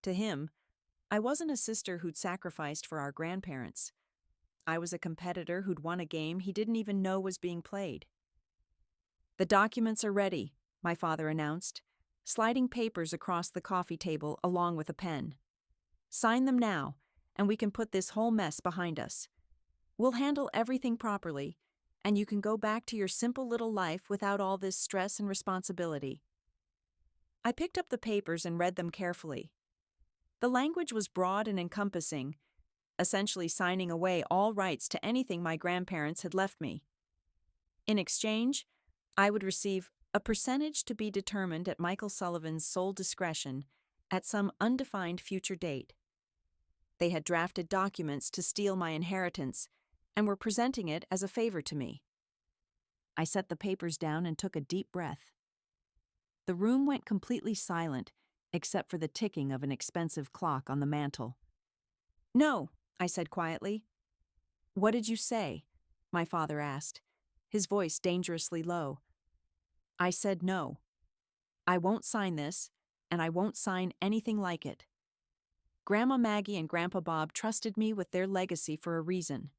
To him, I wasn't a sister who'd sacrificed for our grandparents. I was a competitor who'd won a game he didn't even know was being played. The documents are ready, my father announced, sliding papers across the coffee table along with a pen. Sign them now, and we can put this whole mess behind us. We'll handle everything properly, and you can go back to your simple little life without all this stress and responsibility. I picked up the papers and read them carefully. The language was broad and encompassing, essentially signing away all rights to anything my grandparents had left me. In exchange, I would receive a percentage to be determined at Michael Sullivan's sole discretion at some undefined future date. They had drafted documents to steal my inheritance and were presenting it as a favor to me. I set the papers down and took a deep breath. The room went completely silent, except for the ticking of an expensive clock on the mantel. No, I said quietly. What did you say? My father asked, his voice dangerously low. I said no. I won't sign this, and I won't sign anything like it. Grandma Maggie and Grandpa Bob trusted me with their legacy for a reason.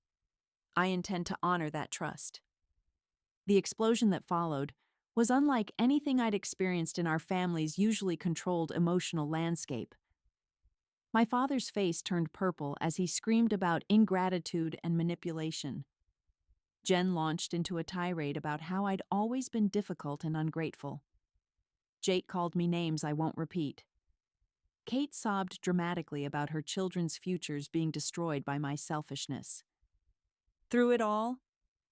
I intend to honor that trust. The explosion that followed was unlike anything I'd experienced in our family's usually controlled emotional landscape. My father's face turned purple as he screamed about ingratitude and manipulation. Jen launched into a tirade about how I'd always been difficult and ungrateful. Jake called me names I won't repeat. Kate sobbed dramatically about her children's futures being destroyed by my selfishness. Through it all,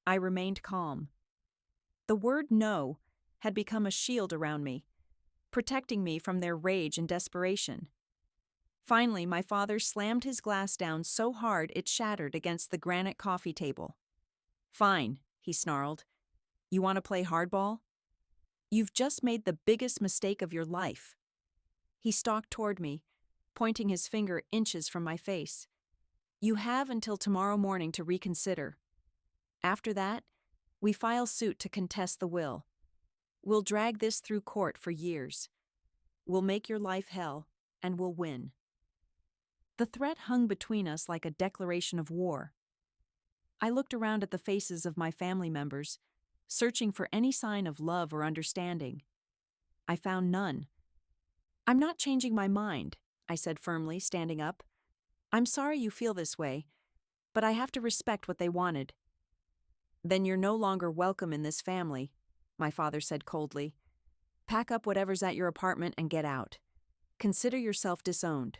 I remained calm. The word no had become a shield around me, protecting me from their rage and desperation. Finally, my father slammed his glass down so hard it shattered against the granite coffee table. Fine, he snarled. You want to play hardball? You've just made the biggest mistake of your life. He stalked toward me, pointing his finger inches from my face. You have until tomorrow morning to reconsider. After that, we file suit to contest the will. We'll drag this through court for years. We'll make your life hell, and we'll win. The threat hung between us like a declaration of war. I looked around at the faces of my family members, searching for any sign of love or understanding. I found none. I'm not changing my mind, I said firmly, standing up. I'm sorry you feel this way, but I have to respect what they wanted. Then you're no longer welcome in this family, my father said coldly. Pack up whatever's at your apartment and get out. Consider yourself disowned.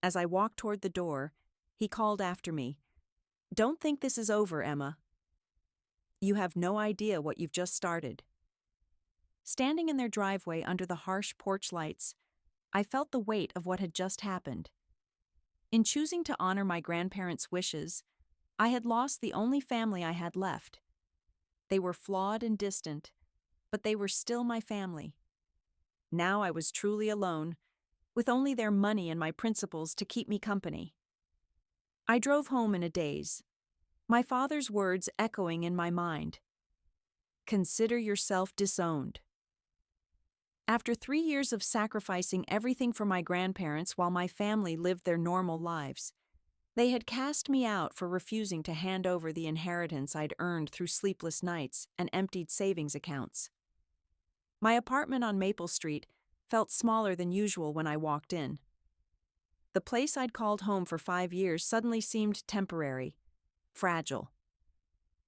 As I walked toward the door, he called after me. Don't think this is over, Emma. You have no idea what you've just started. Standing in their driveway under the harsh porch lights, I felt the weight of what had just happened. In choosing to honor my grandparents' wishes, I had lost the only family I had left. They were flawed and distant, but they were still my family. Now I was truly alone, with only their money and my principles to keep me company. I drove home in a daze, my father's words echoing in my mind. Consider yourself disowned. After 3 years of sacrificing everything for my grandparents while my family lived their normal lives, they had cast me out for refusing to hand over the inheritance I'd earned through sleepless nights and emptied savings accounts. My apartment on Maple Street felt smaller than usual when I walked in. The place I'd called home for 5 years suddenly seemed temporary, fragile.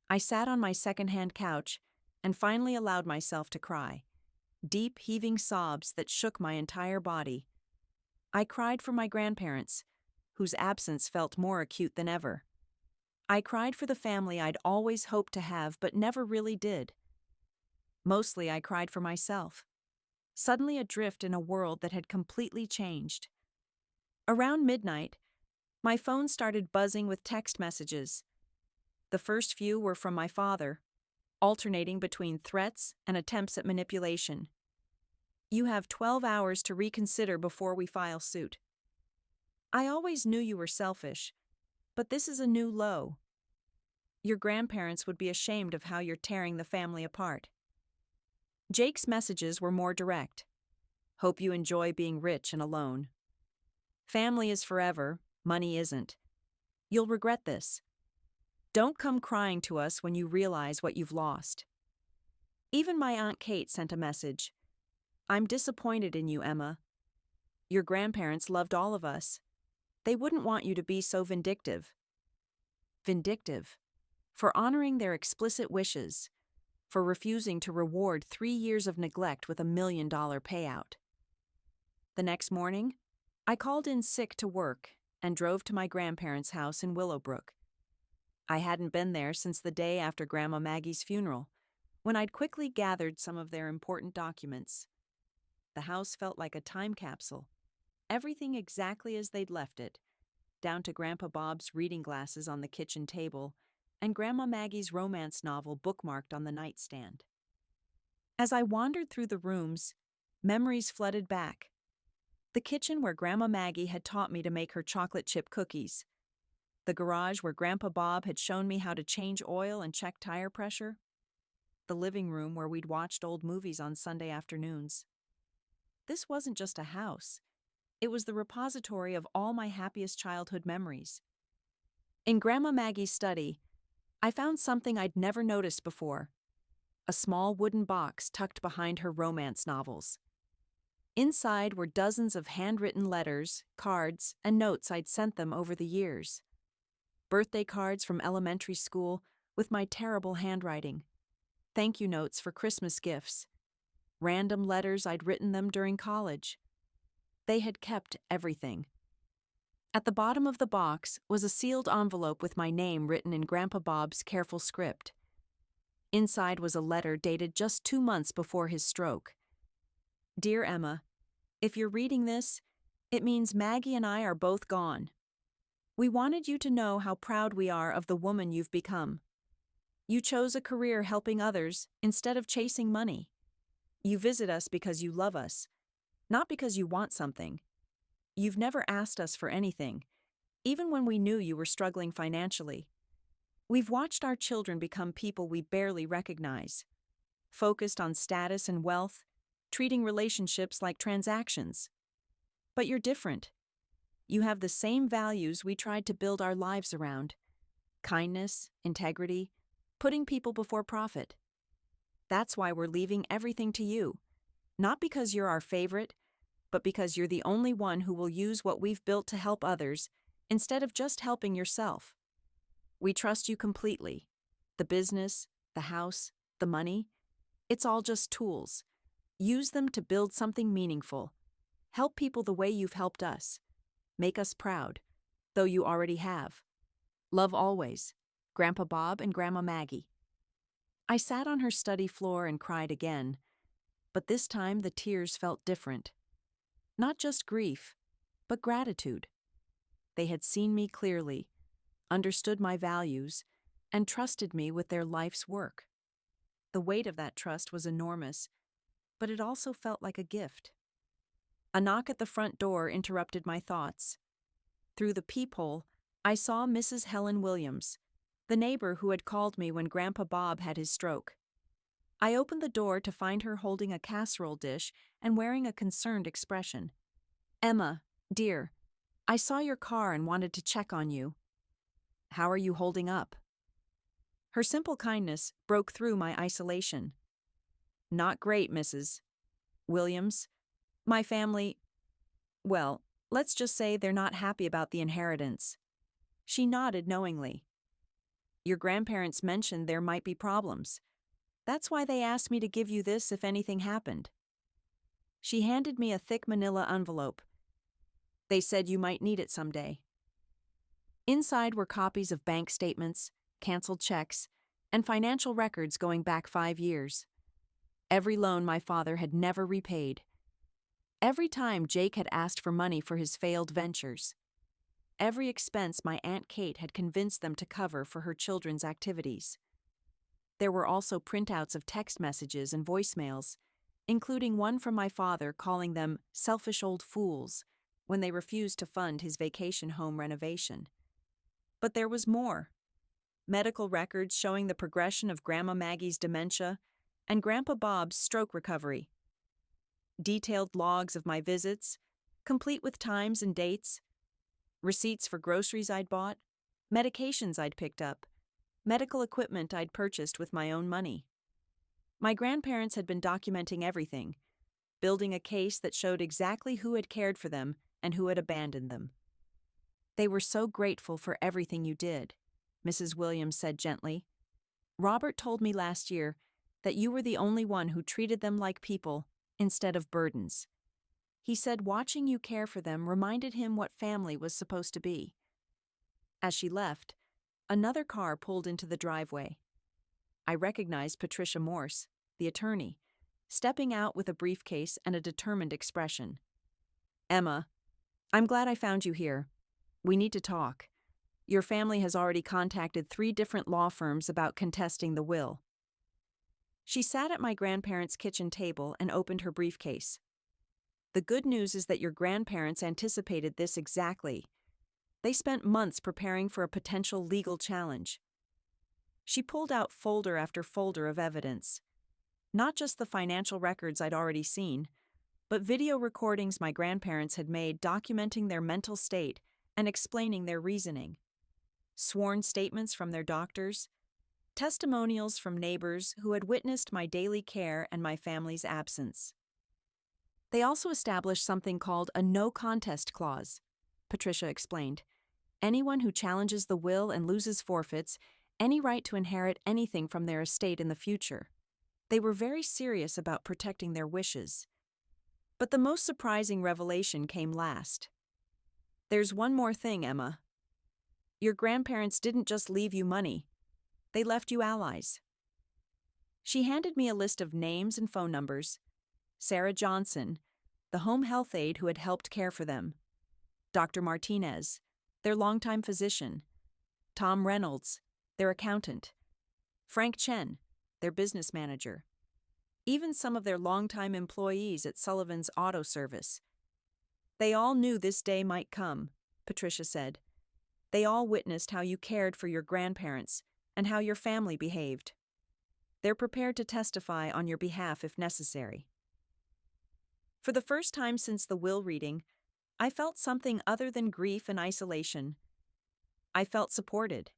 I sat on my second-hand couch and finally allowed myself to cry, deep, heaving sobs that shook my entire body. I cried for my grandparents, whose absence felt more acute than ever. I cried for the family I'd always hoped to have but never really did. Mostly I cried for myself, suddenly adrift in a world that had completely changed. Around midnight, my phone started buzzing with text messages. The first few were from my father, alternating between threats and attempts at manipulation. You have 12 hours to reconsider before we file suit. I always knew you were selfish, but this is a new low. Your grandparents would be ashamed of how you're tearing the family apart. Jake's messages were more direct. Hope you enjoy being rich and alone. Family is forever, money isn't. You'll regret this. Don't come crying to us when you realize what you've lost. Even my Aunt Kate sent a message. I'm disappointed in you, Emma. Your grandparents loved all of us. They wouldn't want you to be so vindictive. Vindictive. For honoring their explicit wishes. For refusing to reward 3 years of neglect with $1 million payout. The next morning, I called in sick to work and drove to my grandparents' house in Willowbrook. I hadn't been there since the day after Grandma Maggie's funeral, when I'd quickly gathered some of their important documents. The house felt like a time capsule, everything exactly as they'd left it, down to Grandpa Bob's reading glasses on the kitchen table and Grandma Maggie's romance novel bookmarked on the nightstand. As I wandered through the rooms, memories flooded back. The kitchen where Grandma Maggie had taught me to make her chocolate chip cookies. The garage where Grandpa Bob had shown me how to change oil and check tire pressure. The living room where we'd watched old movies on Sunday afternoons. This wasn't just a house. It was the repository of all my happiest childhood memories. In Grandma Maggie's study, I found something I'd never noticed before. A small wooden box tucked behind her romance novels. Inside were dozens of handwritten letters, cards, and notes I'd sent them over the years. Birthday cards from elementary school with my terrible handwriting. Thank you notes for Christmas gifts. Random letters I'd written them during college. They had kept everything. At the bottom of the box was a sealed envelope with my name written in Grandpa Bob's careful script. Inside was a letter dated just 2 months before his stroke. Dear Emma, if you're reading this, it means Maggie and I are both gone. We wanted you to know how proud we are of the woman you've become. You chose a career helping others instead of chasing money. You visit us because you love us, not because you want something. You've never asked us for anything, even when we knew you were struggling financially. We've watched our children become people we barely recognize, focused on status and wealth, treating relationships like transactions. But you're different. You have the same values we tried to build our lives around: kindness, integrity, putting people before profit. That's why we're leaving everything to you, not because you're our favorite, but because you're the only one who will use what we've built to help others instead of just helping yourself. We trust you completely. The business, the house, the money, it's all just tools. Use them to build something meaningful. Help people the way you've helped us. Make us proud, though you already have. Love always, Grandpa Bob and Grandma Maggie. I sat on her study floor and cried again, but this time the tears felt different. Not just grief, but gratitude. They had seen me clearly, understood my values, and trusted me with their life's work. The weight of that trust was enormous, but it also felt like a gift. A knock at the front door interrupted my thoughts. Through the peephole, I saw Mrs. Helen Williams, the neighbor who had called me when Grandpa Bob had his stroke. I opened the door to find her holding a casserole dish and wearing a concerned expression. "Emma, dear, I saw your car and wanted to check on you. How are you holding up?" Her simple kindness broke through my isolation. "Not great, Mrs. Williams. My family, well, let's just say they're not happy about the inheritance." She nodded knowingly. "Your grandparents mentioned there might be problems. That's why they asked me to give you this if anything happened." She handed me a thick manila envelope. "They said you might need it someday." Inside were copies of bank statements, canceled checks, and financial records going back 5 years. Every loan my father had never repaid. Every time Jake had asked for money for his failed ventures. Every expense my Aunt Kate had convinced them to cover for her children's activities. There were also printouts of text messages and voicemails, including one from my father calling them selfish old fools when they refused to fund his vacation home renovation. But there was more. Medical records showing the progression of Grandma Maggie's dementia and Grandpa Bob's stroke recovery. Detailed logs of my visits, complete with times and dates. Receipts for groceries I'd bought, medications I'd picked up, medical equipment I'd purchased with my own money. My grandparents had been documenting everything, building a case that showed exactly who had cared for them and who had abandoned them. "They were so grateful for everything you did," Mrs. Williams said gently. "Robert told me last year that you were the only one who treated them like people instead of burdens. He said watching you care for them reminded him what family was supposed to be." As she left, another car pulled into the driveway. I recognized Patricia Morse, the attorney, stepping out with a briefcase and a determined expression. "Emma, I'm glad I found you here. We need to talk. Your family has already contacted 3 different law firms about contesting the will." She sat at my grandparents' kitchen table and opened her briefcase. "The good news is that your grandparents anticipated this exactly. They spent months preparing for a potential legal challenge." She pulled out folder after folder of evidence. Not just the financial records I'd already seen, but video recordings my grandparents had made documenting their mental state and explaining their reasoning. Sworn statements from their doctors, testimonials from neighbors who had witnessed my daily care and my family's absence. They also established something called a no contest clause, Patricia explained. Anyone who challenges the will and loses forfeits any right to inherit anything from their estate in the future. They were very serious about protecting their wishes. But the most surprising revelation came last. "There's one more thing, Emma. Your grandparents didn't just leave you money. They left you allies." She handed me a list of names and phone numbers. Sarah Johnson, the home health aide who had helped care for them. Dr. Martinez, their longtime physician. Tom Reynolds, their accountant. Frank Chen, their business manager, even some of their longtime employees at Sullivan's Auto Service. They all knew this day might come, Patricia said. They all witnessed how you cared for your grandparents and how your family behaved. They're prepared to testify on your behalf if necessary. For the first time since the will reading, I felt something other than grief and isolation. I felt supported.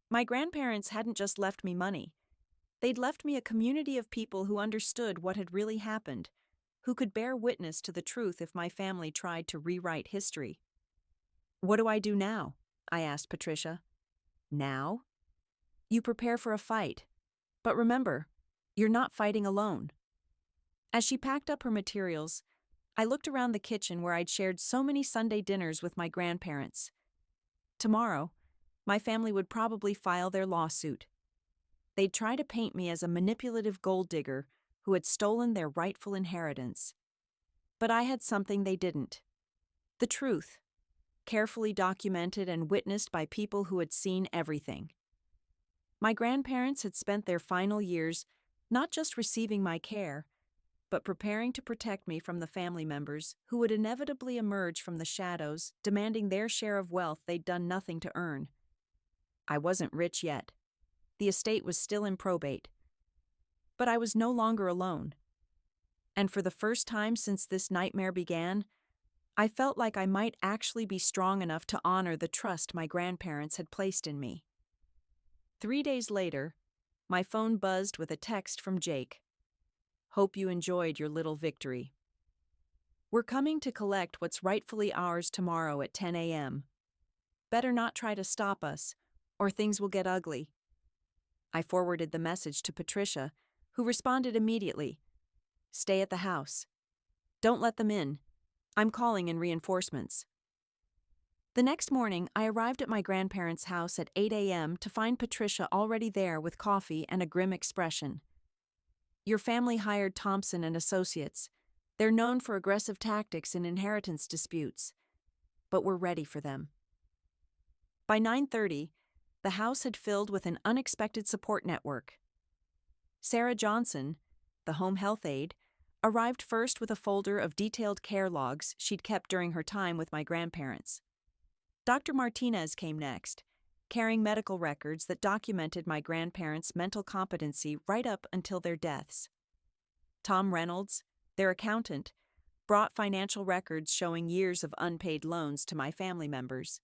My grandparents hadn't just left me money. They'd left me a community of people who understood what had really happened, who could bear witness to the truth if my family tried to rewrite history. What do I do now? I asked Patricia. Now? You prepare for a fight. But remember, you're not fighting alone. As she packed up her materials, I looked around the kitchen where I'd shared so many Sunday dinners with my grandparents. Tomorrow, my family would probably file their lawsuit. They'd try to paint me as a manipulative gold digger who had stolen their rightful inheritance. But I had something they didn't. The truth, carefully documented and witnessed by people who had seen everything. My grandparents had spent their final years not just receiving my care, but preparing to protect me from the family members who would inevitably emerge from the shadows, demanding their share of wealth they'd done nothing to earn. I wasn't rich yet. The estate was still in probate. But I was no longer alone. And for the first time since this nightmare began, I felt like I might actually be strong enough to honor the trust my grandparents had placed in me. 3 days later, my phone buzzed with a text from Jake. Hope you enjoyed your little victory. We're coming to collect what's rightfully ours tomorrow at 10 a.m. Better not try to stop us, or things will get ugly. I forwarded the message to Patricia, who responded immediately. Stay at the house. Don't let them in. I'm calling in reinforcements. The next morning, I arrived at my grandparents' house at 8 a.m. to find Patricia already there with coffee and a grim expression. Your family hired Thompson and Associates. They're known for aggressive tactics in inheritance disputes. But we're ready for them. By 9:30, the house had filled with an unexpected support network. Sarah Johnson, the home health aide, arrived first with a folder of detailed care logs she'd kept during her time with my grandparents. Dr. Martinez came next, carrying medical records that documented my grandparents' mental competency right up until their deaths. Tom Reynolds, their accountant, brought financial records showing years of unpaid loans to my family members.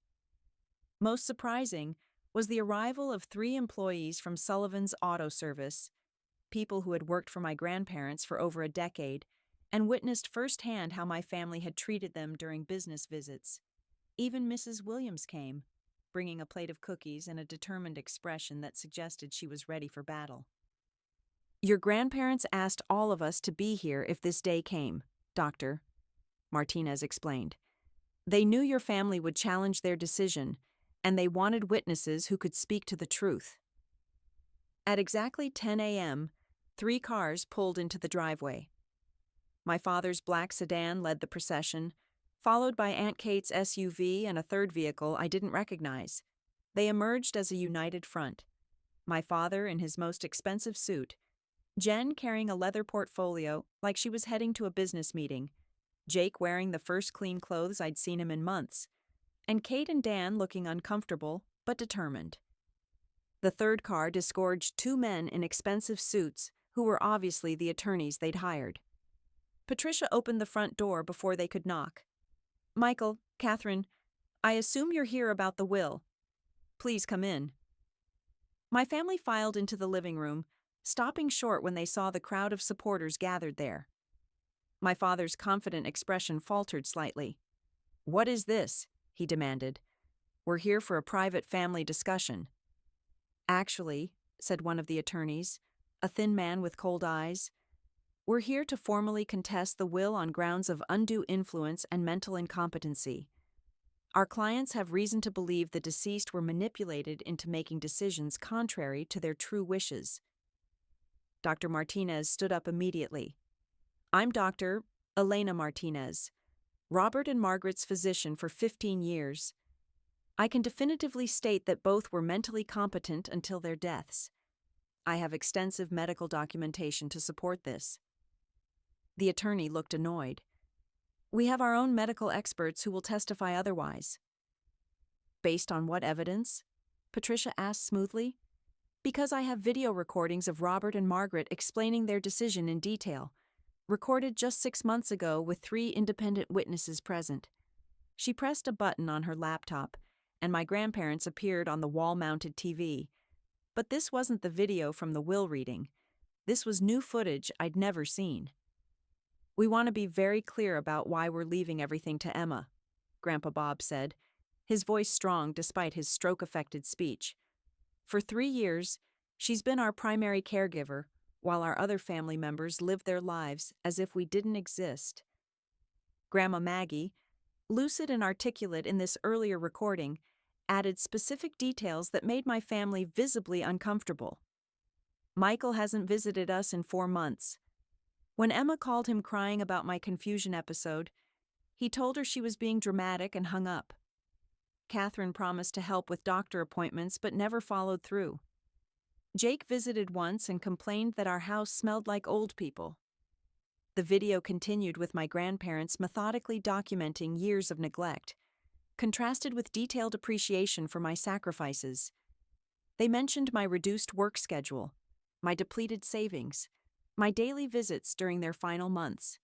Most surprising was the arrival of 3 employees from Sullivan's Auto Service, people who had worked for my grandparents for over a decade and witnessed firsthand how my family had treated them during business visits. Even Mrs. Williams came, bringing a plate of cookies and a determined expression that suggested she was ready for battle. Your grandparents asked all of us to be here if this day came, Doctor, Martinez explained. They knew your family would challenge their decision, and they wanted witnesses who could speak to the truth. At exactly 10 a.m., 3 cars pulled into the driveway. My father's black sedan led the procession, followed by Aunt Kate's SUV and a third vehicle I didn't recognize. They emerged as a united front. My father in his most expensive suit, Jen carrying a leather portfolio like she was heading to a business meeting, Jake wearing the first clean clothes I'd seen him in months, and Kate and Dan looking uncomfortable but determined. The third car disgorged 2 men in expensive suits who were obviously the attorneys they'd hired. Patricia opened the front door before they could knock. Michael, Catherine, I assume you're here about the will. Please come in. My family filed into the living room, stopping short when they saw the crowd of supporters gathered there. My father's confident expression faltered slightly. What is this? He demanded. We're here for a private family discussion. Actually, said one of the attorneys, a thin man with cold eyes, we're here to formally contest the will on grounds of undue influence and mental incompetency. Our clients have reason to believe the deceased were manipulated into making decisions contrary to their true wishes. Dr. Martinez stood up immediately. I'm Dr. Elena Martinez, Robert and Margaret's physician for 15 years. I can definitively state that both were mentally competent until their deaths. I have extensive medical documentation to support this. The attorney looked annoyed. We have our own medical experts who will testify otherwise. Based on what evidence? Patricia asked smoothly. Because I have video recordings of Robert and Margaret explaining their decision in detail, recorded just 6 months ago with 3 independent witnesses present. She pressed a button on her laptop, and my grandparents appeared on the wall-mounted TV. But this wasn't the video from the will reading. This was new footage I'd never seen. We want to be very clear about why we're leaving everything to Emma, Grandpa Bob said, his voice strong despite his stroke-affected speech. For 3 years, she's been our primary caregiver, while our other family members live their lives as if we didn't exist. Grandma Maggie, lucid and articulate in this earlier recording, added specific details that made my family visibly uncomfortable. Michael hasn't visited us in 4 months. When Emma called him crying about my confusion episode, he told her she was being dramatic and hung up. Catherine promised to help with doctor appointments but never followed through. Jake visited once and complained that our house smelled like old people. The video continued with my grandparents methodically documenting years of neglect, contrasted with detailed appreciation for my sacrifices. They mentioned my reduced work schedule, my depleted savings, my daily visits during their final months.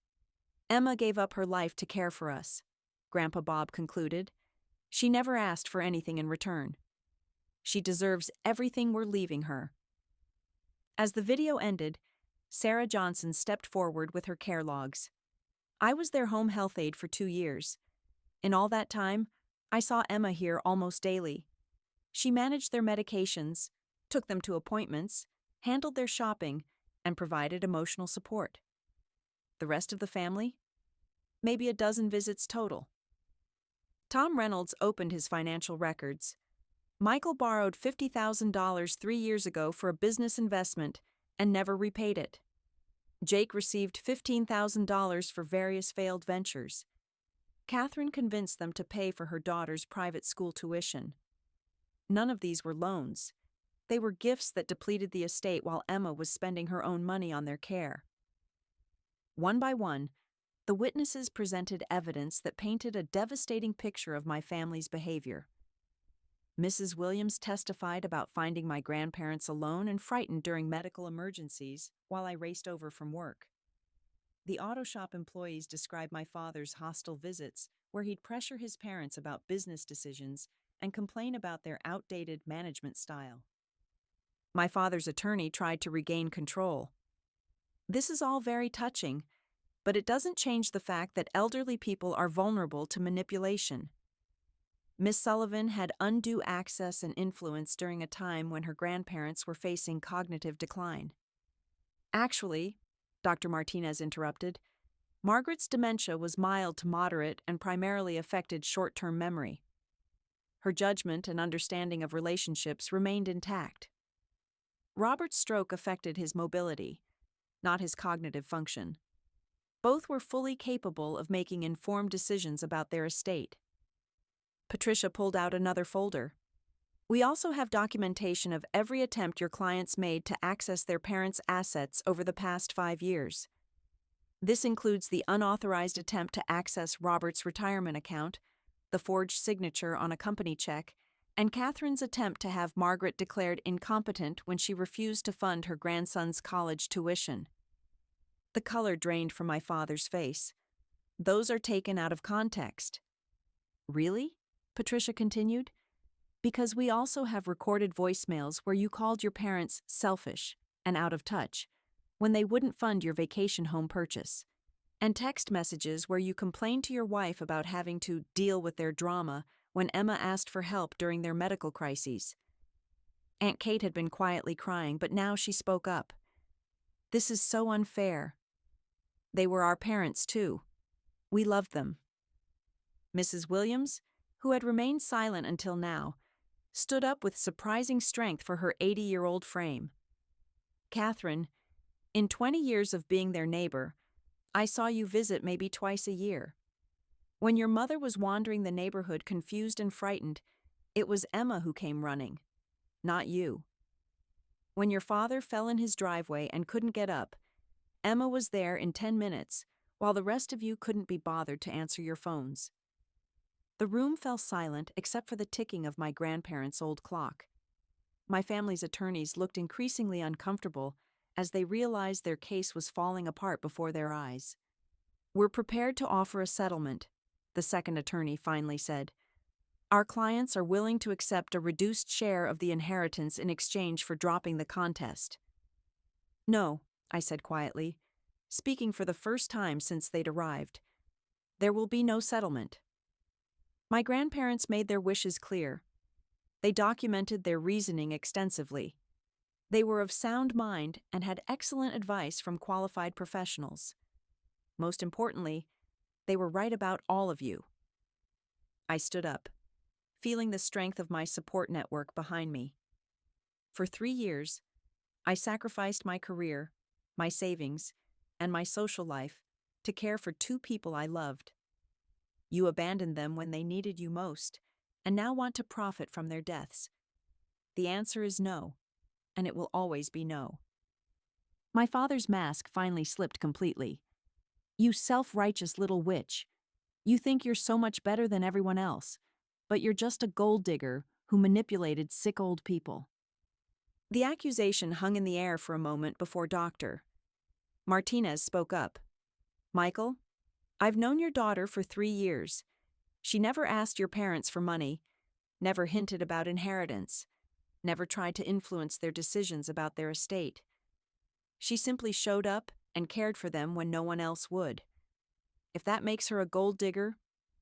Emma gave up her life to care for us, Grandpa Bob concluded. She never asked for anything in return. She deserves everything we're leaving her. As the video ended, Sarah Johnson stepped forward with her care logs. I was their home health aide for 2 years. In all that time, I saw Emma here almost daily. She managed their medications, took them to appointments, handled their shopping, and provided emotional support. The rest of the family? Maybe a dozen visits total. Tom Reynolds opened his financial records. Michael borrowed $50,000 3 years ago for a business investment and never repaid it. Jake received $15,000 for various failed ventures. Catherine convinced them to pay for her daughter's private school tuition. None of these were loans. They were gifts that depleted the estate while Emma was spending her own money on their care. One by one, the witnesses presented evidence that painted a devastating picture of my family's behavior. Mrs. Williams testified about finding my grandparents alone and frightened during medical emergencies while I raced over from work. The auto shop employees described my father's hostile visits where he'd pressure his parents about business decisions and complain about their outdated management style. My father's attorney tried to regain control. This is all very touching, but it doesn't change the fact that elderly people are vulnerable to manipulation. Miss Sullivan had undue access and influence during a time when her grandparents were facing cognitive decline. Actually, Dr. Martinez interrupted, Margaret's dementia was mild to moderate and primarily affected short-term memory. Her judgment and understanding of relationships remained intact. Robert's stroke affected his mobility, not his cognitive function. Both were fully capable of making informed decisions about their estate. Patricia pulled out another folder. We also have documentation of every attempt your clients made to access their parents' assets over the past 5 years. This includes the unauthorized attempt to access Robert's retirement account, the forged signature on a company check, and Catherine's attempt to have Margaret declared incompetent when she refused to fund her grandson's college tuition. The color drained from my father's face. Those are taken out of context. Really? Patricia continued. Because we also have recorded voicemails where you called your parents selfish and out of touch when they wouldn't fund your vacation home purchase, and text messages where you complained to your wife about having to deal with their drama when Emma asked for help during their medical crises. Aunt Kate had been quietly crying, but now she spoke up. This is so unfair. They were our parents, too. We loved them. Mrs. Williams, who had remained silent until now, stood up with surprising strength for her 80-year-old frame. Catherine, in 20 years of being their neighbor, I saw you visit maybe twice a year. When your mother was wandering the neighborhood confused and frightened, it was Emma who came running, not you. When your father fell in his driveway and couldn't get up, Emma was there in 10 minutes, while the rest of you couldn't be bothered to answer your phones. The room fell silent except for the ticking of my grandparents' old clock. My family's attorneys looked increasingly uncomfortable as they realized their case was falling apart before their eyes. "We're prepared to offer a settlement," the second attorney finally said. "Our clients are willing to accept a reduced share of the inheritance in exchange for dropping the contest." "No," I said quietly, speaking for the first time since they'd arrived. "There will be no settlement." My grandparents made their wishes clear. They documented their reasoning extensively. They were of sound mind and had excellent advice from qualified professionals. Most importantly, they were right about all of you. I stood up, feeling the strength of my support network behind me. For 3 years, I sacrificed my career, my savings, and my social life to care for 2 people I loved. You abandoned them when they needed you most, and now want to profit from their deaths. The answer is no, and it will always be no. My father's mask finally slipped completely. "You self-righteous little witch. You think you're so much better than everyone else, but you're just a gold digger who manipulated sick old people." The accusation hung in the air for a moment before Dr. Martinez spoke up. "Michael, I've known your daughter for 3 years. She never asked your parents for money, never hinted about inheritance, never tried to influence their decisions about their estate. She simply showed up and cared for them when no one else would. If that makes her a gold digger,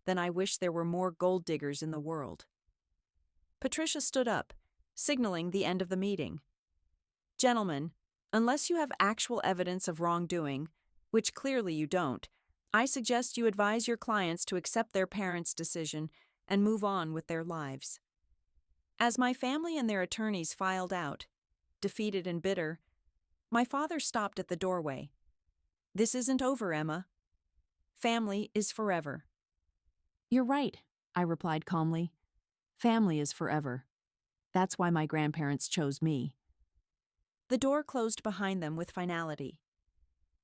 then I wish there were more gold diggers in the world." Patricia stood up, signaling the end of the meeting. "Gentlemen, unless you have actual evidence of wrongdoing, which clearly you don't, I suggest you advise your clients to accept their parents' decision and move on with their lives." As my family and their attorneys filed out, defeated and bitter, my father stopped at the doorway. "This isn't over, Emma. Family is forever." "You're right," I replied calmly. "Family is forever. That's why my grandparents chose me." The door closed behind them with finality.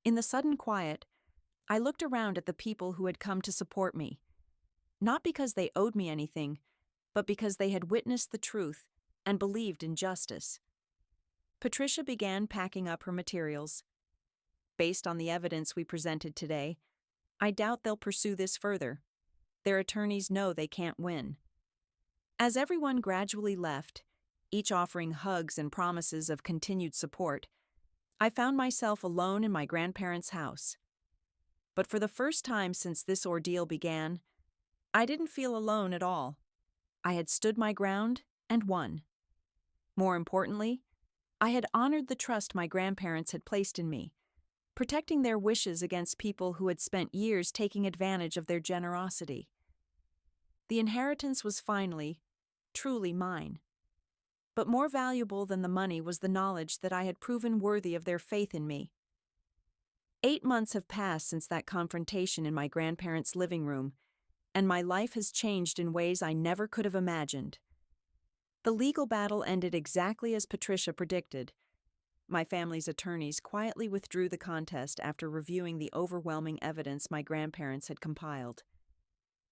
In the sudden quiet, I looked around at the people who had come to support me, not because they owed me anything, but because they had witnessed the truth and believed in justice. Patricia began packing up her materials. Based on the evidence we presented today, I doubt they'll pursue this further. Their attorneys know they can't win. As everyone gradually left, each offering hugs and promises of continued support, I found myself alone in my grandparents' house. But for the first time since this ordeal began, I didn't feel alone at all. I had stood my ground and won. More importantly, I had honored the trust my grandparents had placed in me, protecting their wishes against people who had spent years taking advantage of their generosity. The inheritance was finally, truly mine. But more valuable than the money was the knowledge that I had proven worthy of their faith in me. 8 months have passed since that confrontation in my grandparents' living room, and my life has changed in ways I never could have imagined. The legal battle ended exactly as Patricia predicted. My family's attorneys quietly withdrew the contest after reviewing the overwhelming evidence my grandparents had compiled.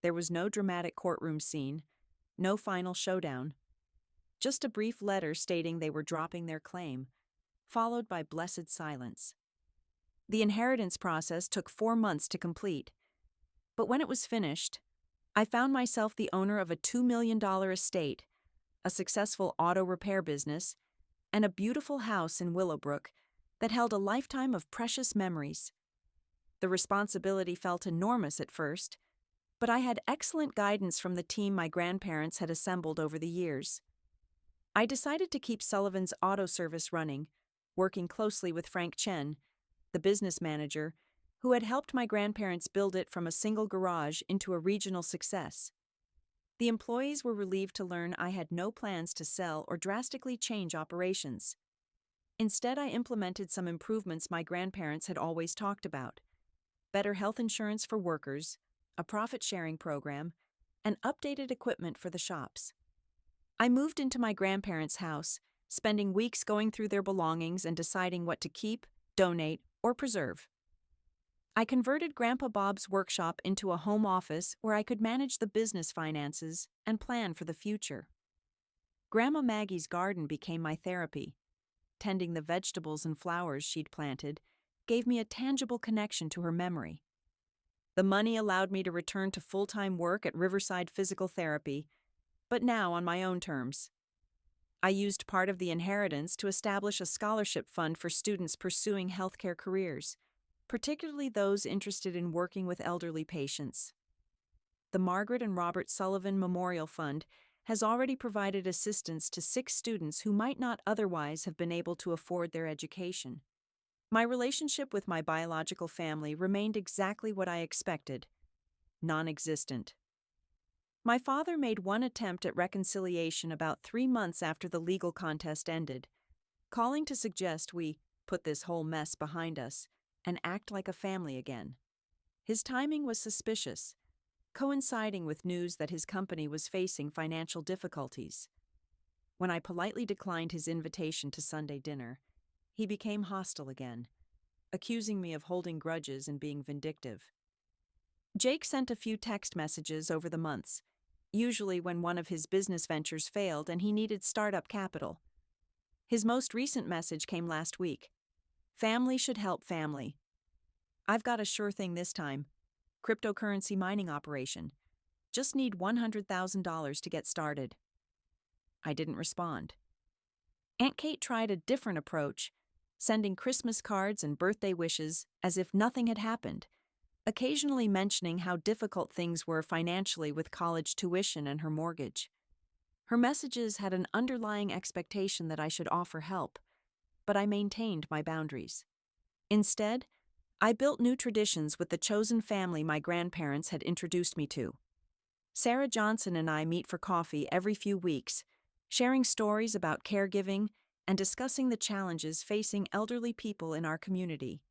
There was no dramatic courtroom scene, no final showdown. Just a brief letter stating they were dropping their claim, followed by blessed silence. The inheritance process took 4 months to complete, but when it was finished, I found myself the owner of a $2 million estate, a successful auto repair business, and a beautiful house in Willowbrook that held a lifetime of precious memories. The responsibility felt enormous at first, but I had excellent guidance from the team my grandparents had assembled over the years. I decided to keep Sullivan's Auto Service running, working closely with Frank Chen, the business manager, who had helped my grandparents build it from a single garage into a regional success. The employees were relieved to learn I had no plans to sell or drastically change operations. Instead, I implemented some improvements my grandparents had always talked about: better health insurance for workers, a profit-sharing program, and updated equipment for the shops. I moved into my grandparents' house, spending weeks going through their belongings and deciding what to keep, donate, or preserve. I converted Grandpa Bob's workshop into a home office where I could manage the business finances and plan for the future. Grandma Maggie's garden became my therapy. Tending the vegetables and flowers she'd planted gave me a tangible connection to her memory. The money allowed me to return to full-time work at Riverside Physical Therapy, but now on my own terms. I used part of the inheritance to establish a scholarship fund for students pursuing healthcare careers, particularly those interested in working with elderly patients. The Margaret and Robert Sullivan Memorial Fund has already provided assistance to 6 students who might not otherwise have been able to afford their education. My relationship with my biological family remained exactly what I expected: non-existent. My father made one attempt at reconciliation about 3 months after the legal contest ended, calling to suggest we put this whole mess behind us and act like a family again. His timing was suspicious, coinciding with news that his company was facing financial difficulties. When I politely declined his invitation to Sunday dinner, he became hostile again, accusing me of holding grudges and being vindictive. Jake sent a few text messages over the months, usually when one of his business ventures failed and he needed startup capital. His most recent message came last week. Family should help family. I've got a sure thing this time. Cryptocurrency mining operation. Just need $100,000 to get started. I didn't respond. Aunt Kate tried a different approach, sending Christmas cards and birthday wishes as if nothing had happened, occasionally mentioning how difficult things were financially with college tuition and her mortgage. Her messages had an underlying expectation that I should offer help, but I maintained my boundaries. Instead, I built new traditions with the chosen family my grandparents had introduced me to. Sarah Johnson and I meet for coffee every few weeks, sharing stories about caregiving and discussing the challenges facing elderly people in our community.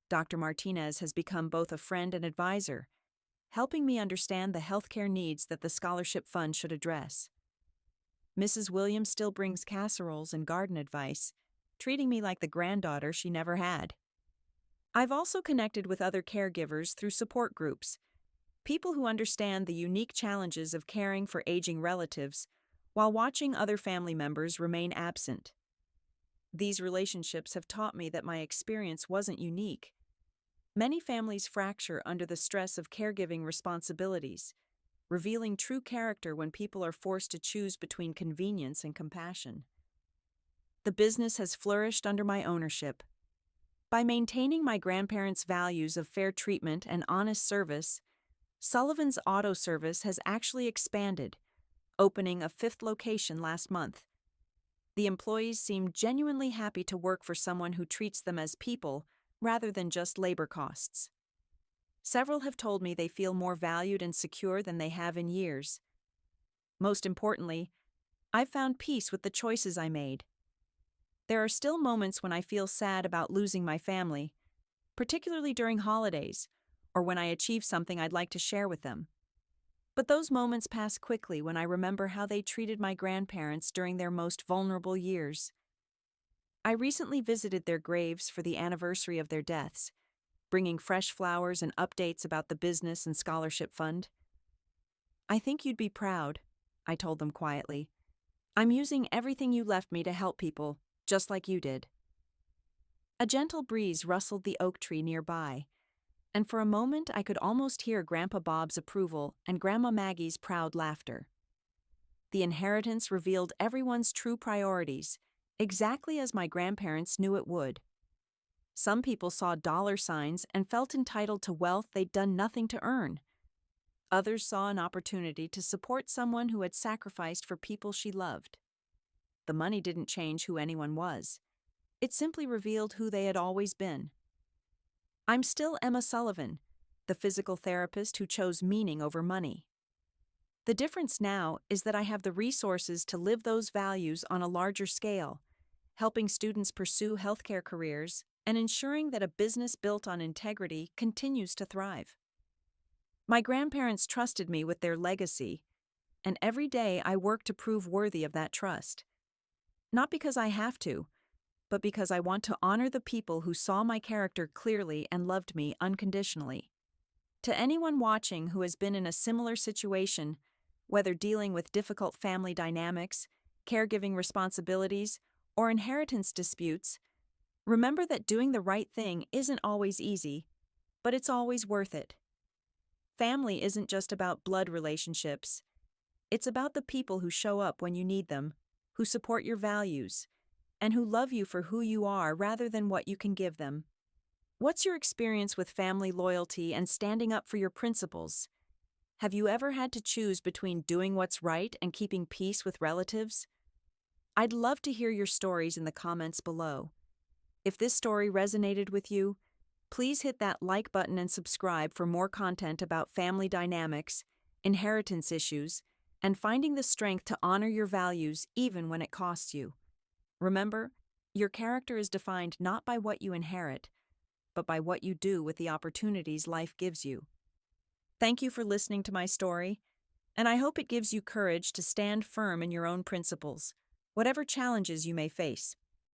Dr. Martinez has become both a friend and advisor, helping me understand the healthcare needs that the scholarship fund should address. Mrs. Williams still brings casseroles and garden advice, treating me like the granddaughter she never had. I've also connected with other caregivers through support groups, people who understand the unique challenges of caring for aging relatives while watching other family members remain absent. These relationships have taught me that my experience wasn't unique. Many families fracture under the stress of caregiving responsibilities, revealing true character when people are forced to choose between convenience and compassion. The business has flourished under my ownership. By maintaining my grandparents' values of fair treatment and honest service, Sullivan's Auto Service has actually expanded, opening a 5th location last month. The employees seem genuinely happy to work for someone who treats them as people rather than just labor costs. Several have told me they feel more valued and secure than they have in years. Most importantly, I've found peace with the choices I made. There are still moments when I feel sad about losing my family, particularly during holidays or when I achieve something I'd like to share with them. But those moments pass quickly when I remember how they treated my grandparents during their most vulnerable years. I recently visited their graves for the anniversary of their deaths, bringing fresh flowers and updates about the business and scholarship fund. "I think you'd be proud," I told them quietly. "I'm using everything you left me to help people, just like you did." A gentle breeze rustled the oak tree nearby, and for a moment I could almost hear Grandpa Bob's approval and Grandma Maggie's proud laughter. The inheritance revealed everyone's true priorities, exactly as my grandparents knew it would. Some people saw dollar signs and felt entitled to wealth they'd done nothing to earn. Others saw an opportunity to support someone who had sacrificed for people she loved. The money didn't change who anyone was. It simply revealed who they had always been. I'm still Emma Sullivan, the physical therapist who chose meaning over money. The difference now is that I have the resources to live those values on a larger scale, helping students pursue healthcare careers and ensuring that a business built on integrity continues to thrive. My grandparents trusted me with their legacy, and every day I work to prove worthy of that trust. not because I have to, but because I want to honor the people who saw my character clearly and loved me unconditionally. To anyone watching who has been in a similar situation, whether dealing with difficult family dynamics, caregiving responsibilities, or inheritance disputes, remember that doing the right thing isn't always easy, but it's always worth it. Family isn't just about blood relationships. It's about the people who show up when you need them, who support your values, and who love you for who you are rather than what you can give them. What's your experience with family loyalty and standing up for your principles? Have you ever had to choose between doing what's right and keeping peace with relatives? I'd love to hear your stories in the comments below. If this story resonated with you, please hit that like button and subscribe for more content about family dynamics, inheritance issues, and finding the strength to honor your values even when it costs you. Remember, your character is defined not by what you inherit, but by what you do with the opportunities life gives you. Thank you for listening to my story, and I hope it gives you courage to stand firm in your own principles, whatever challenges you may face.